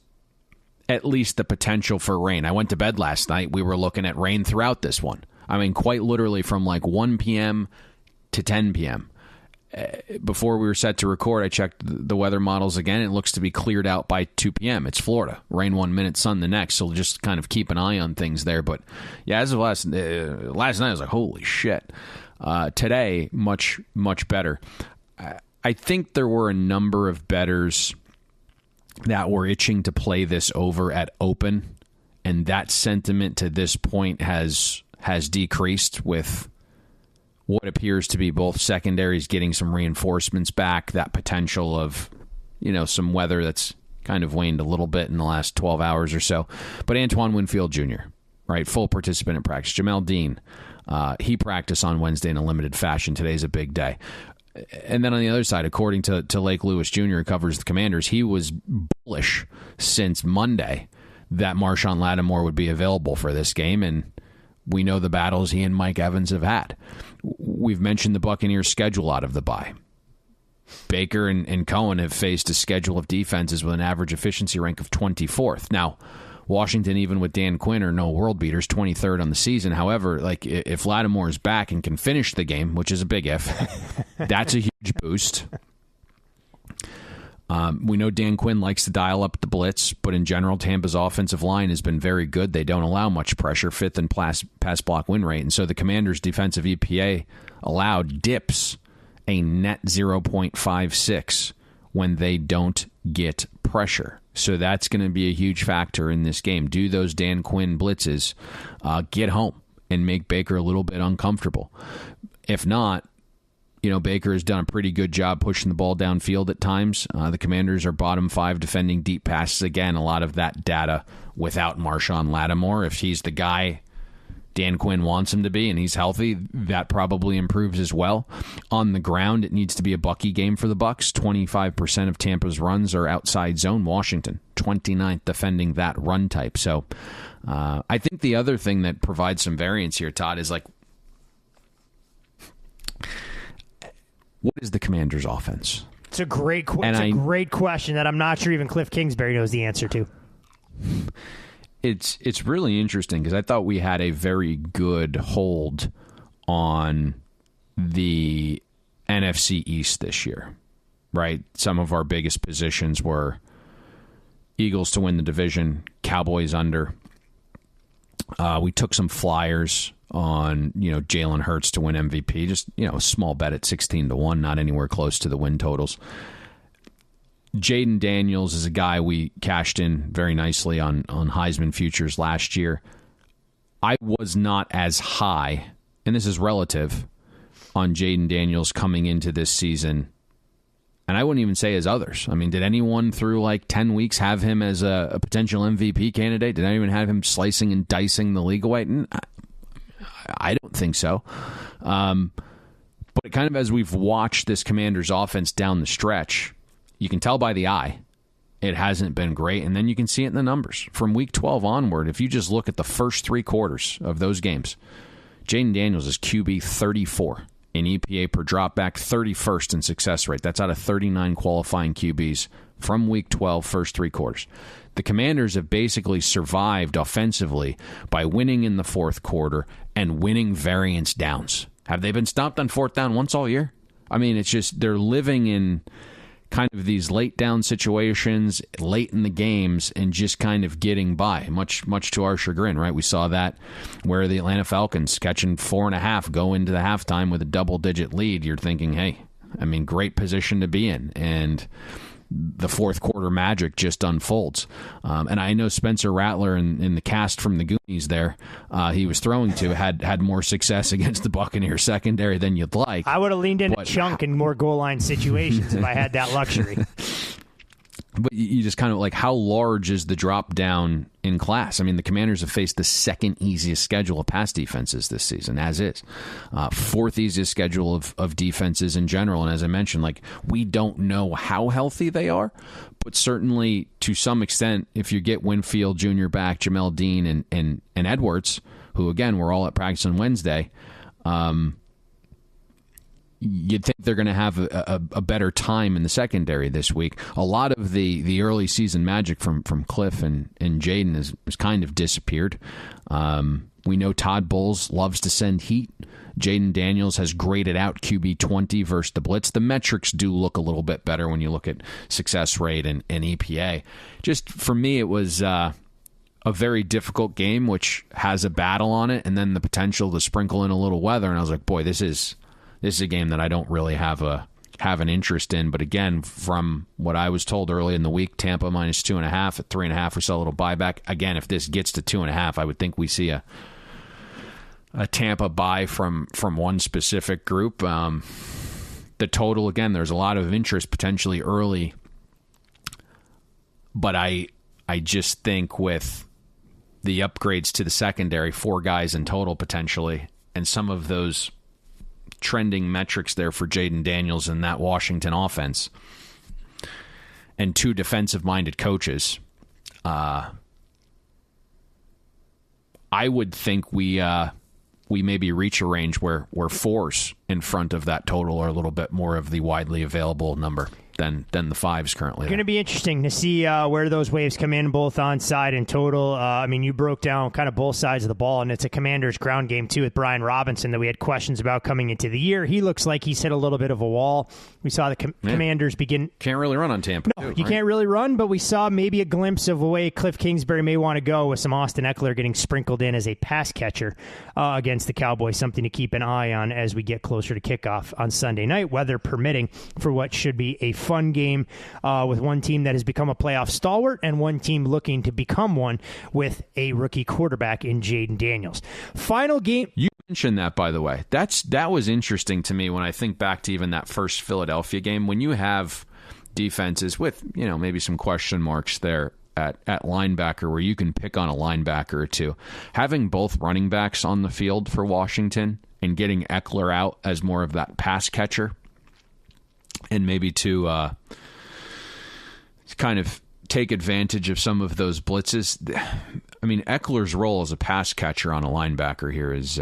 at least the potential for rain. I went to bed last night. We were looking at rain throughout this one. I mean, quite literally from like 1 p.m. to 10 p.m. Before we were set to record, I checked the weather models again. It looks to be cleared out by 2 p.m. It's Florida. Rain 1 minute, sun the next. So just kind of keep an eye on things there. But yeah, as of last night, I was like, holy shit. Today, much, much better. I think there were a number of bettors that were itching to play this over at open. And that sentiment to this point has decreased with what appears to be both secondaries getting some reinforcements back, that potential of some weather that's kind of waned a little bit in the last 12 hours or so. But Antoine Winfield Jr., right, full participant in practice. Jamel Dean, he practiced on Wednesday in a limited fashion. Today's a big day. And then on the other side, according to Lake Lewis Jr., who covers the Commanders, he was bullish since Monday that Marshawn Lattimore would be available for this game, and we know the battles he and Mike Evans have had. We've mentioned the Buccaneers' schedule out of the bye. Baker and Cohen have faced a schedule of defenses with an average efficiency rank of 24th. Now, Washington, even with Dan Quinn, are no world beaters, 23rd on the season. However, if Lattimore is back and can finish the game, which is a big if, that's a huge boost. We know Dan Quinn likes to dial up the blitz, but in general, Tampa's offensive line has been very good. They don't allow much pressure, 5th in pass block win rate, and so the Commanders' defensive EPA allowed dips a net 0.56 when they don't get pressure. So that's going to be a huge factor in this game. Do those Dan Quinn blitzes get home and make Baker a little bit uncomfortable? If not, Baker has done a pretty good job pushing the ball downfield at times. The Commanders are bottom 5 defending deep passes. Again, a lot of that data without Marshawn Lattimore. If he's the guy Dan Quinn wants him to be and he's healthy, that probably improves as well. On the ground, it needs to be a Bucky game for the Bucs. 25% of Tampa's runs are outside zone. Washington, 29th defending that run type. So I think the other thing that provides some variance here, Todd, is what is the Commanders' offense?
It's a great question that I'm not sure even Cliff Kingsbury knows the answer to.
It's really interesting because I thought we had a very good hold on the NFC East this year, right? Some of our biggest positions were Eagles to win the division, Cowboys under. We took some flyers on Jalen Hurts to win MVP, just a small bet at 16-1, not anywhere close to the win totals. Jaden Daniels is a guy we cashed in very nicely on Heisman futures last year. I was not as high, and this is relative, on Jaden Daniels coming into this season, and I wouldn't even say as others. I mean, did anyone through 10 weeks have him as a potential MVP candidate? Did anyone have him slicing and dicing the league away? I don't think so. But kind of as we've watched this Commanders offense down the stretch, you can tell by the eye it hasn't been great, and then you can see it in the numbers. From Week 12 onward, if you just look at the first 3 quarters of those games, Jaden Daniels is QB 34 in EPA per dropback, 31st in success rate. That's out of 39 qualifying QBs from Week 12, first 3 quarters. The Commanders have basically survived offensively by winning in the fourth quarter and winning variance downs. Have they been stopped on 4th down once all year? I mean, it's just they're living in kind of these late down situations, late in the games, and just kind of getting by, much to our chagrin, right? We saw that where the Atlanta Falcons catching 4.5 go into the halftime with a double-digit lead. You're thinking, hey, I mean, great position to be in, and the fourth quarter magic just unfolds. And I know Spencer Rattler in the cast from the Goonies there, he was throwing to, had more success against the Buccaneers secondary than you'd like.
I would have leaned in a chunk in more goal line situations if I had that luxury.
But you just kind of how large is the drop down in class? I mean, the Commanders have faced the second easiest schedule of pass defenses this season, as is. 4th easiest schedule of defenses in general. And as I mentioned, we don't know how healthy they are, but certainly to some extent, if you get Winfield Jr. back, Jamel Dean and Edwards, who again, were all at practice on Wednesday, you'd think they're going to have a better time in the secondary this week. A lot of the early season magic from Cliff and Jaden has kind of disappeared. We know Todd Bowles loves to send heat. Jaden Daniels has graded out QB 20 versus the blitz. The metrics do look a little bit better when you look at success rate and EPA. Just for me, it was a very difficult game, which has a battle on it, and then the potential to sprinkle in a little weather. And I was like, boy, this is a game that I don't really have an interest in. But again, from what I was told early in the week, Tampa minus 2.5 at 3.5. We saw a little buyback. Again, if this gets to 2.5, I would think we see a Tampa buy from one specific group. The total, again, there's a lot of interest potentially early But I just think with the upgrades to the secondary, 4 guys in total potentially, and some of those trending metrics there for Jaden Daniels and that Washington offense, and 2 defensive-minded coaches, I would think we maybe reach a range where 4s in front of that total are a little bit more of the widely available number than the 5s currently.
Going to be interesting to see where those waves come in, both onside and total. You broke down kind of both sides of the ball, and it's a Commanders ground game, too, with Brian Robinson that we had questions about coming into the year. He looks like he's hit a little bit of a wall. We saw the Commanders begin...
Can't really run on Tampa.
No, you can't really run, but we saw maybe a glimpse of the way Cliff Kingsbury may want to go with some Austin Eckler getting sprinkled in as a pass catcher against the Cowboys, something to keep an eye on as we get closer to kickoff on Sunday night, weather permitting, for what should be a fun game with one team that has become a playoff stalwart and one team looking to become one with a rookie quarterback in Jaden Daniels. Final game.
You mentioned that, by the way. That was interesting to me when I think back to even that first Philadelphia game, when you have defenses with, maybe some question marks there at linebacker, where you can pick on a linebacker or two. Having both running backs on the field for Washington and getting Eckler out as more of that pass catcher, and maybe to kind of take advantage of some of those blitzes. Eckler's role as a pass catcher on a linebacker here is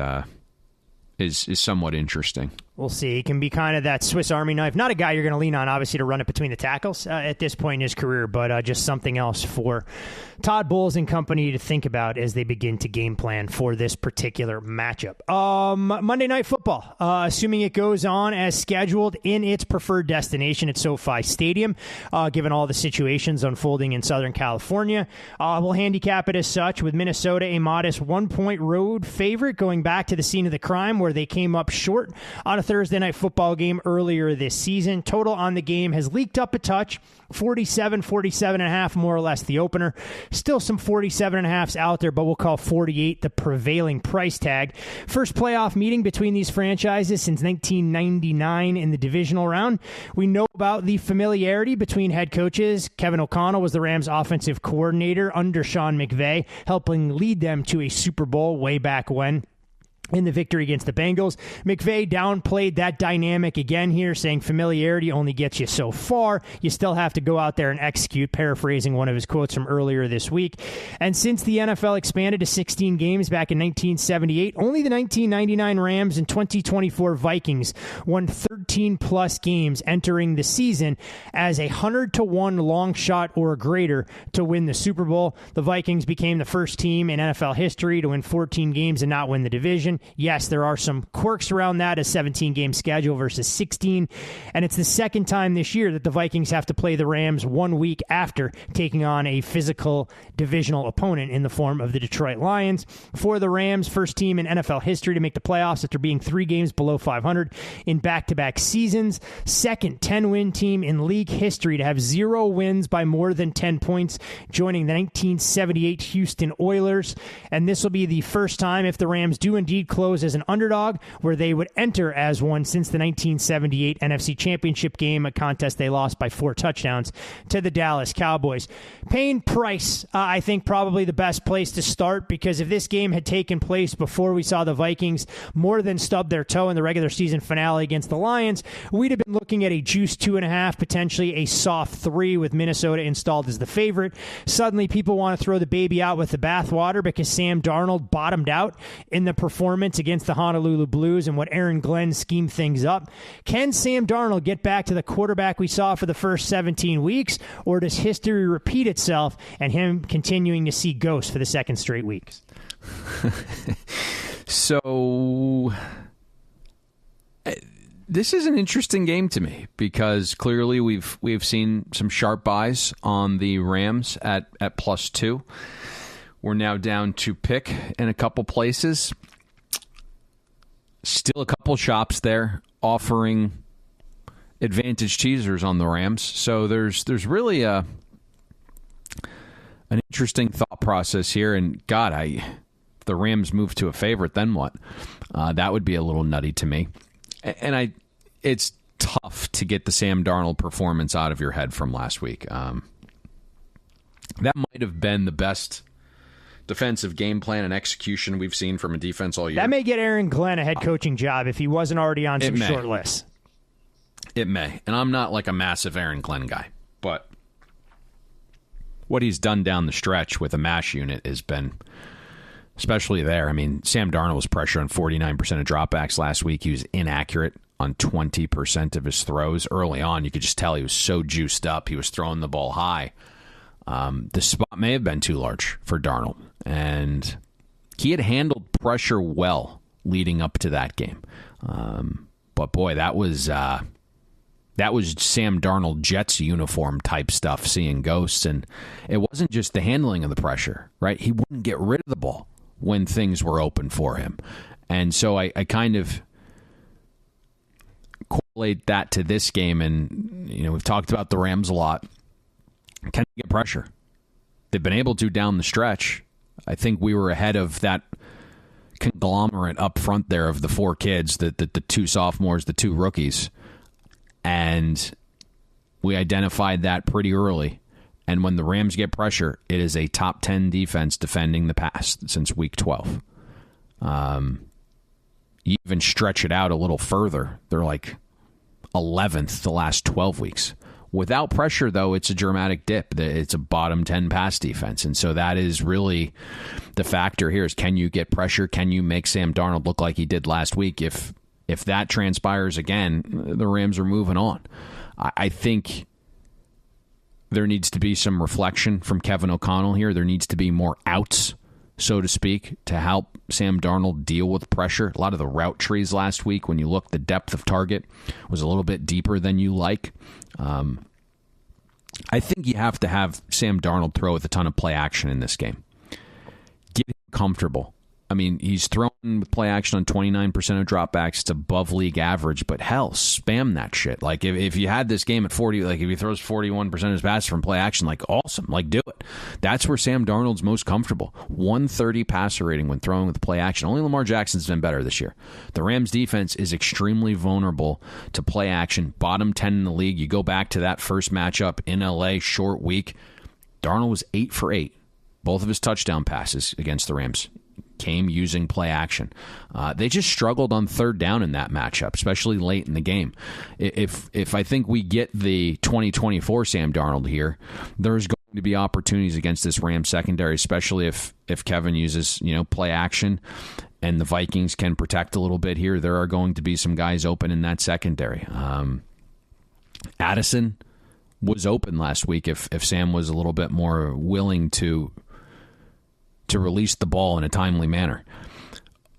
somewhat interesting.
We'll see. He can be kind of that Swiss Army knife. Not a guy you're going to lean on, obviously, to run it between the tackles at this point in his career, but just something else for Todd Bowles and company to think about as they begin to game plan for this particular matchup. Monday Night Football, assuming it goes on as scheduled in its preferred destination at SoFi Stadium, given all the situations unfolding in Southern California. We'll handicap it as such, with Minnesota a modest 1-point road favorite, going back to the scene of the crime where they came up short on a Thursday Night Football game earlier this season. Total on the game has leaked up a touch, 47.5, more or less the opener. Still some 47.5s out there, but we'll call 48 the prevailing price tag. First playoff meeting between these franchises since 1999 in the divisional round. We know about the familiarity between head coaches. Kevin O'Connell was the Rams' offensive coordinator under Sean McVay, helping lead them to a Super Bowl way back when, in the victory against the Bengals. McVay downplayed that dynamic again here, saying familiarity only gets you so far. You still have to go out there and execute, paraphrasing one of his quotes from earlier this week. And since the NFL expanded to 16 games back in 1978, only the 1999 Rams and 2024 Vikings won 13-plus games entering the season as 100-1 long shot or greater to win the Super Bowl. The Vikings became the first team in NFL history to win 14 games and not win the division. Yes, there are some quirks around that, a 17-game schedule versus 16, and it's the second time this year that the Vikings have to play the Rams 1 week after taking on a physical divisional opponent in the form of the Detroit Lions. For the Rams, first team in NFL history to make the playoffs after being 3 games below 500 in back-to-back seasons. Second 10-win team in league history to have 0 wins by more than 10 points, joining the 1978 Houston Oilers. And this will be the first time, if the Rams do indeed close as an underdog, where they would enter as one since the 1978 NFC Championship game, a contest they lost by 4 touchdowns to the Dallas Cowboys. Paying price, I think probably the best place to start, because if this game had taken place before we saw the Vikings more than stub their toe in the regular season finale against the Lions, we'd have been looking at a juice 2.5, potentially a soft 3 with Minnesota installed as the favorite. Suddenly people want to throw the baby out with the bathwater because Sam Darnold bottomed out in the performance against the Honolulu Blues and what Aaron Glenn schemed things up. Can Sam Darnold get back to the quarterback we saw for the first 17 weeks, or does history repeat itself and him continuing to see ghosts for the second straight weeks?
So this is an interesting game to me, because clearly we've seen some sharp buys on the Rams at +2. We're now down to pick in a couple places. Still a couple shops there offering advantage teasers on the Rams. So there's really an interesting thought process here. And God, if the Rams move to a favorite, then what? That would be a little nutty to me. And it's tough to get the Sam Darnold performance out of your head from last week. That might have been the best defensive game plan and execution we've seen from a defense all year.
That may get Aaron Glenn a head coaching job if he wasn't already on some short lists.
It may. And I'm not like a massive Aaron Glenn guy, but what he's done down the stretch with a MASH unit has been, especially there. I mean, Sam Darnold was pressured on 49% of dropbacks last week. He was inaccurate on 20% of his throws. Early on, you could just tell he was so juiced up. He was throwing the ball high. The spot may have been too large for Darnold, and he had handled pressure well leading up to that game. But boy, that was Sam Darnold Jets uniform type stuff, seeing ghosts, and it wasn't just the handling of the pressure, right? He wouldn't get rid of the ball when things were open for him, and so I kind of correlate that to this game. And we've talked about the Rams a lot. Can they get pressure? They've been able to down the stretch. I think we were ahead of that conglomerate up front there of the four kids, the two sophomores, the two rookies. And we identified that pretty early. And when the Rams get pressure, it is a top 10 defense defending the pass since week 12. You even stretch it out a little further. They're like 11th the last 12 weeks. Without pressure, though, it's a dramatic dip. It's a bottom 10 pass defense. And so that is really the factor here is, can you get pressure? Can you make Sam Darnold look like he did last week? If that transpires again, the Rams are moving on. I think there needs to be some reflection from Kevin O'Connell here. There needs to be more outs, so to speak, to help Sam Darnold deal with pressure. A lot of the route trees last week, when you look, the depth of target was a little bit deeper than you like. I think you have to have Sam Darnold throw with a ton of play action in this game. Get him comfortable. I mean, he's thrown with play action on 29% of dropbacks. It's above league average, but hell, spam that shit. Like, if you had this game at 40, like if he throws 41% of his passes from play action, like, awesome. Like, do it. That's where Sam Darnold's most comfortable. 130 passer rating when throwing with play action. Only Lamar Jackson's been better this year. The Rams defense is extremely vulnerable to play action. Bottom 10 in the league. You go back to that first matchup in LA, short week. Darnold was 8 for 8. Both of his touchdown passes against the Rams came using play action. They just struggled on third down in that matchup, especially late in the game. If I think we get the 2024 Sam Darnold here, there's going to be opportunities against this Rams secondary, especially if Kevin uses play action and the Vikings can protect a little bit here. There are going to be some guys open in that secondary. Addison was open last week if Sam was a little bit more willing to release the ball in a timely manner.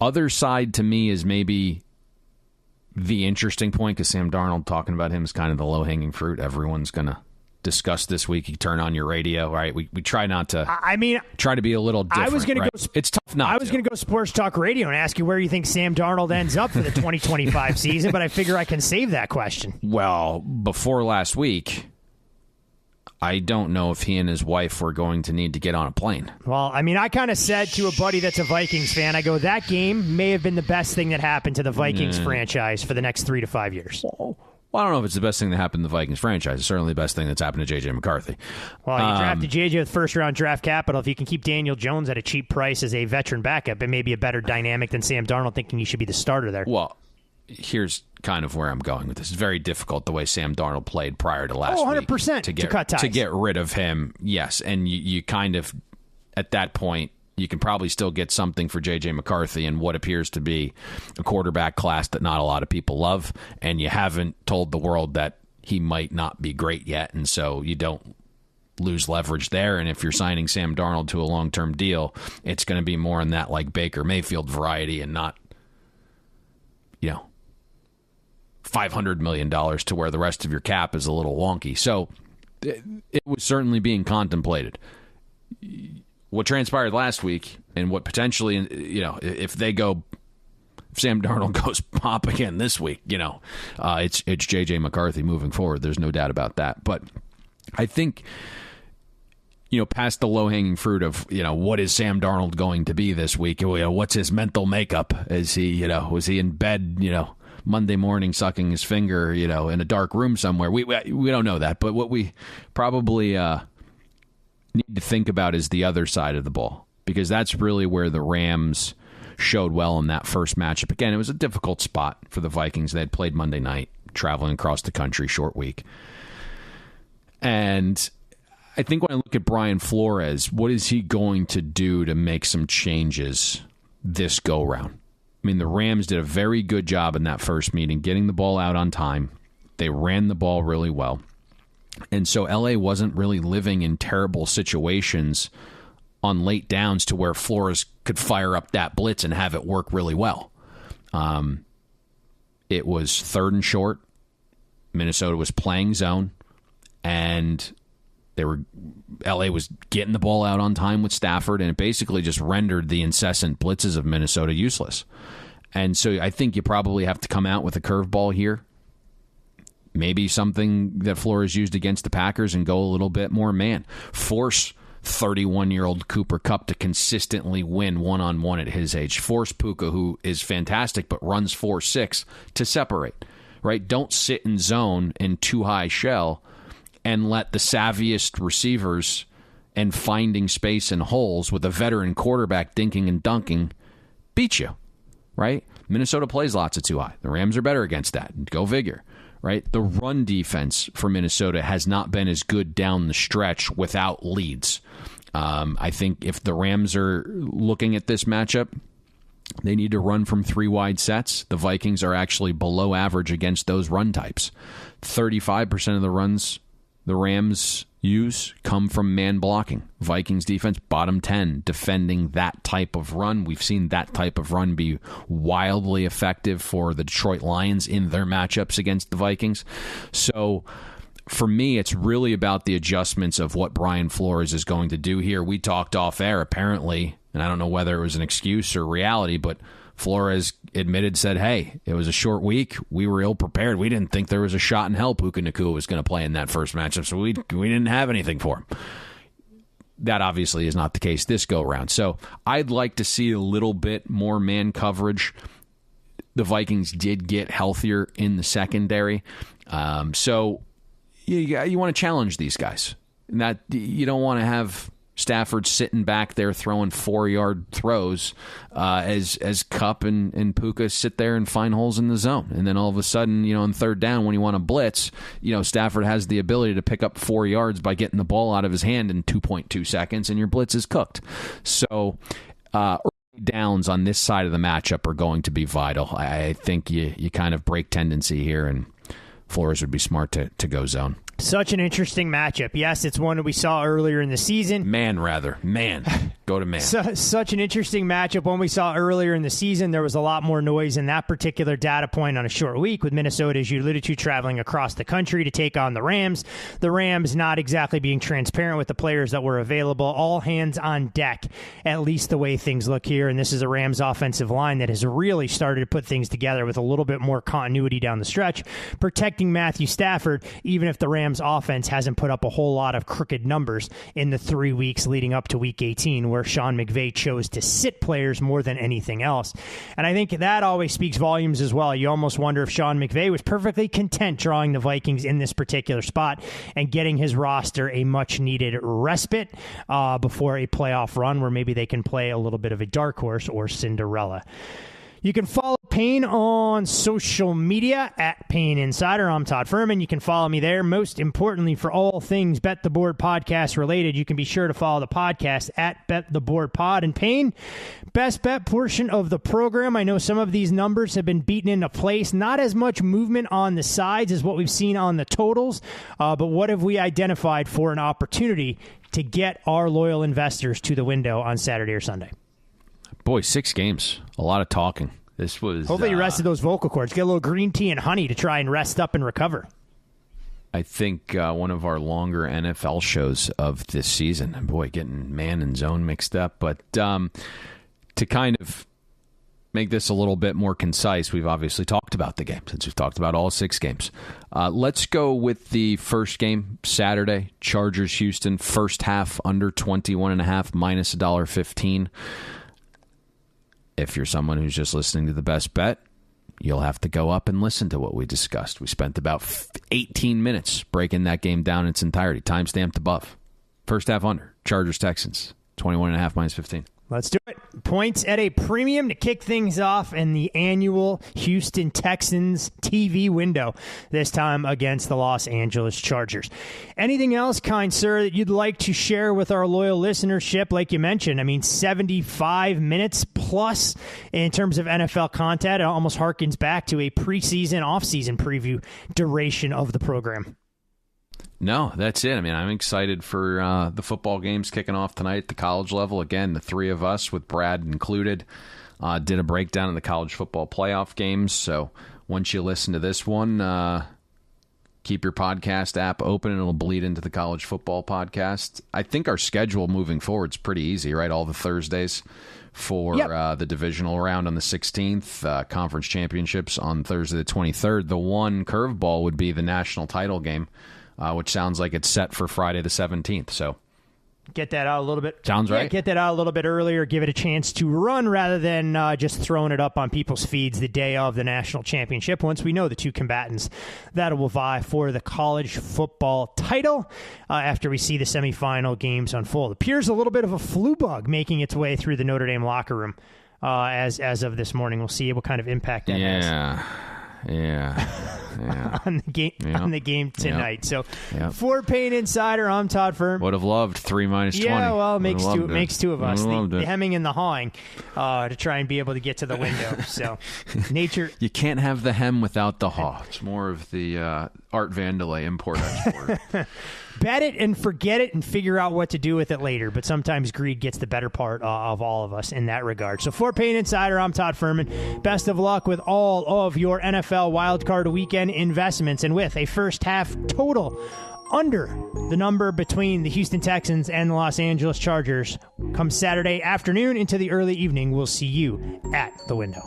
Other side to me is maybe the interesting point, because Sam Darnold, talking about him, is kind of the low-hanging fruit everyone's going to discuss this week. You turn on your radio, right? We try not to. Try to be a little different. I was going to go.
It's tough not. I was going to go Sports Talk Radio and ask you where you think Sam Darnold ends up for the 2025 season, but I figure I can save that question.
Well, before last week, I don't know if he and his wife were going to need to get on a plane.
Well, I mean, I kind of said to a buddy that's a Vikings fan, I go, that game may have been the best thing that happened to the Vikings franchise for the next 3 to 5 years.
Well, I don't know if it's the best thing that happened to the Vikings franchise. It's certainly the best thing that's happened to J.J. McCarthy.
Well, you drafted J.J. with first-round draft capital. If you can keep Daniel Jones at a cheap price as a veteran backup, it may be a better dynamic than Sam Darnold thinking he should be the starter there.
Well, here's kind of where I'm going with this. It's very difficult the way Sam Darnold played prior to last
100%
week
to cut ties.
To get rid of him, yes. And you kind of, at that point, you can probably still get something for J.J. McCarthy in what appears to be a quarterback class that not a lot of people love, and you haven't told the world that he might not be great yet, and so you don't lose leverage there. And if you're signing Sam Darnold to a long-term deal, it's going to be more in that like Baker Mayfield variety and not, $500 million to where the rest of your cap is a little wonky. So it was certainly being contemplated. What transpired last week and what potentially, if Sam Darnold goes pop again this week, it's J.J. McCarthy moving forward. There's no doubt about that. But I think, past the low-hanging fruit of, what is Sam Darnold going to be this week? What's his mental makeup? Is he, was he in bed, Monday morning sucking his finger, in a dark room somewhere? We don't know that. But what we probably need to think about is the other side of the ball, because that's really where the Rams showed well in that first matchup. Again, it was a difficult spot for the Vikings. They had played Monday night, traveling across the country, short week. And I think when I look at Brian Flores, what is he going to do to make some changes this go-round? I mean, the Rams did a very good job in that first meeting, getting the ball out on time. They ran the ball really well. And so LA wasn't really living in terrible situations on late downs to where Flores could fire up that blitz and have it work really well. It was 3rd and short. Minnesota was playing zone, and LA was getting the ball out on time with Stafford, and it basically just rendered the incessant blitzes of Minnesota useless. And so I think you probably have to come out with a curveball here. Maybe something that Flores used against the Packers and go a little bit more man. Force 31-year-old Cooper Kupp to consistently win one-on-one at his age. Force Puka, who is fantastic but runs 4.6, to separate. Right? Don't sit in zone in too high shell and let the savviest receivers and finding space and holes with a veteran quarterback dinking and dunking beat you. Right? Minnesota plays lots of too high. The Rams are better against that. Go figure. Right? The run defense for Minnesota has not been as good down the stretch without leads. I think if the Rams are looking at this matchup, they need to run from 3 wide sets. The Vikings are actually below average against those run types. 35% of the runs the Rams use come from man blocking. Vikings defense, bottom 10, defending that type of run. We've seen that type of run be wildly effective for the Detroit Lions in their matchups against the Vikings. So for me, it's really about the adjustments of what Brian Flores is going to do here. We talked off air, apparently, and I don't know whether it was an excuse or reality, but Flores said, hey, it was a short week. We were ill-prepared. We didn't think there was a shot in hell Puka Nacua was going to play in that first matchup, so we didn't have anything for him. That obviously is not the case this go-round. So I'd like to see a little bit more man coverage. The Vikings did get healthier in the secondary. So you want to challenge these guys. And that you don't want to have Stafford sitting back there throwing 4-yard throws as Kupp and Puka sit there and find holes in the zone. And then all of a sudden, on 3rd down when you want to blitz, Stafford has the ability to pick up 4 yards by getting the ball out of his hand in 2.2 seconds, and your blitz is cooked. So early downs on this side of the matchup are going to be vital. I think you kind of break tendency here, and Flores would be smart to go zone.
Such an interesting matchup. Yes, it's one that we saw earlier in the season.
Man. Go to man.
Such an interesting matchup. One we saw earlier in the season. There was a lot more noise in that particular data point on a short week with Minnesota, as you alluded to, traveling across the country to take on the Rams. The Rams not exactly being transparent with the players that were available. All hands on deck, at least the way things look here. And this is a Rams offensive line that has really started to put things together with a little bit more continuity down the stretch, protecting Matthew Stafford, even if the Rams offense hasn't put up a whole lot of crooked numbers in the 3 weeks leading up to week 18, where Sean McVay chose to sit players more than anything else. And I think that always speaks volumes as well. You almost wonder if Sean McVay was perfectly content drawing the Vikings in this particular spot and getting his roster a much needed respite before a playoff run where maybe they can play a little bit of a dark horse or Cinderella. You can follow Payne on social media at Payne Insider. I'm Todd Furman. You can follow me there. Most importantly, for all things Bet the Board podcast related, you can be sure to follow the podcast at Bet the Board Pod. And Payne, best bet portion of the program. I know some of these numbers have been beaten into place. Not as much movement on the sides as what we've seen on the totals. But what have we identified for an opportunity to get our loyal investors to the window on Saturday or Sunday?
Boy, 6 games. A lot of talking. This was.
Hopefully you rested those vocal cords. Get a little green tea and honey to try and rest up and recover.
I think one of our longer NFL shows of this season. Boy, getting man and zone mixed up. But to kind of make this a little bit more concise, we've obviously talked about the game since we've talked about all 6 games. Let's go with the first game, Saturday, Chargers-Houston, first half under 21.5, minus $1.15. If you're someone who's just listening to the best bet, you'll have to go up and listen to what we discussed. We spent about 18 minutes breaking that game down in its entirety, timestamped above. First half under. Chargers, Texans. 21.5 minus 15.
Let's do it. Points at a premium to kick things off in the annual Houston Texans TV window, this time against the Los Angeles Chargers. Anything else, kind sir, that you'd like to share with our loyal listenership? Like you mentioned, 75 minutes plus in terms of NFL content. It almost harkens back to a preseason, off-season preview duration of the program.
No, that's it. I'm excited for the football games kicking off tonight at the college level. Again, the three of us, with Brad included, did a breakdown of the college football playoff games. So once you listen to this one, keep your podcast app open and it'll bleed into the college football podcast. I think our schedule moving forward is pretty easy, right? All the Thursdays for the divisional round on the 16th, conference championships on Thursday the 23rd. The one curveball would be the national title game, which sounds like it's set for Friday the 17th. So
get that out a little bit.
Sounds right.
Get that out a little bit earlier. Give it a chance to run rather than just throwing it up on people's feeds the day of the national championship. Once we know the two combatants that will vie for the college football title after we see the semifinal games unfold. Appears a little bit of a flu bug making its way through the Notre Dame locker room as of this morning. We'll see what kind of impact that has.
Yeah.
on the game tonight. So for Payne Insider, I'm Todd Firm.
Would have loved 3 minus 20.
Yeah, well, it makes two of us. The hemming and the hawing to try and be able to get to the window. So nature.
You can't have the hem without the haw. It's more of the Art Vandelay import-export.
Bet it and forget it and figure out what to do with it later. But sometimes greed gets the better part of all of us in that regard. So for Payne Insider, I'm Todd Furman. Best of luck with all of your NFL wildcard weekend investments. And with a first half total under the number between the Houston Texans and the Los Angeles Chargers come Saturday afternoon into the early evening, we'll see you at the window.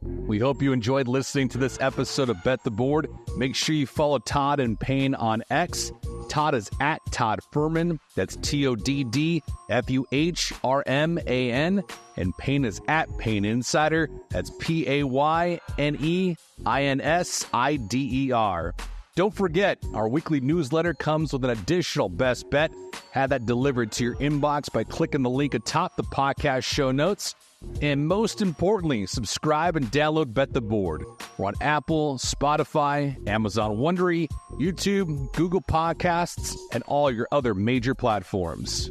We hope you enjoyed listening to this episode of Bet the Board. Make sure you follow Todd and Payne on X. Todd is at Todd Furman. That's TODDFUHRMAN. And Payne is at Payne Insider. That's PAYNEINSIDER. Don't forget, our weekly newsletter comes with an additional best bet. Have that delivered to your inbox by clicking the link atop the podcast show notes. And most importantly, subscribe and download Bet the Board. We're on Apple, Spotify, Amazon Wondery, YouTube, Google Podcasts, and all your other major platforms.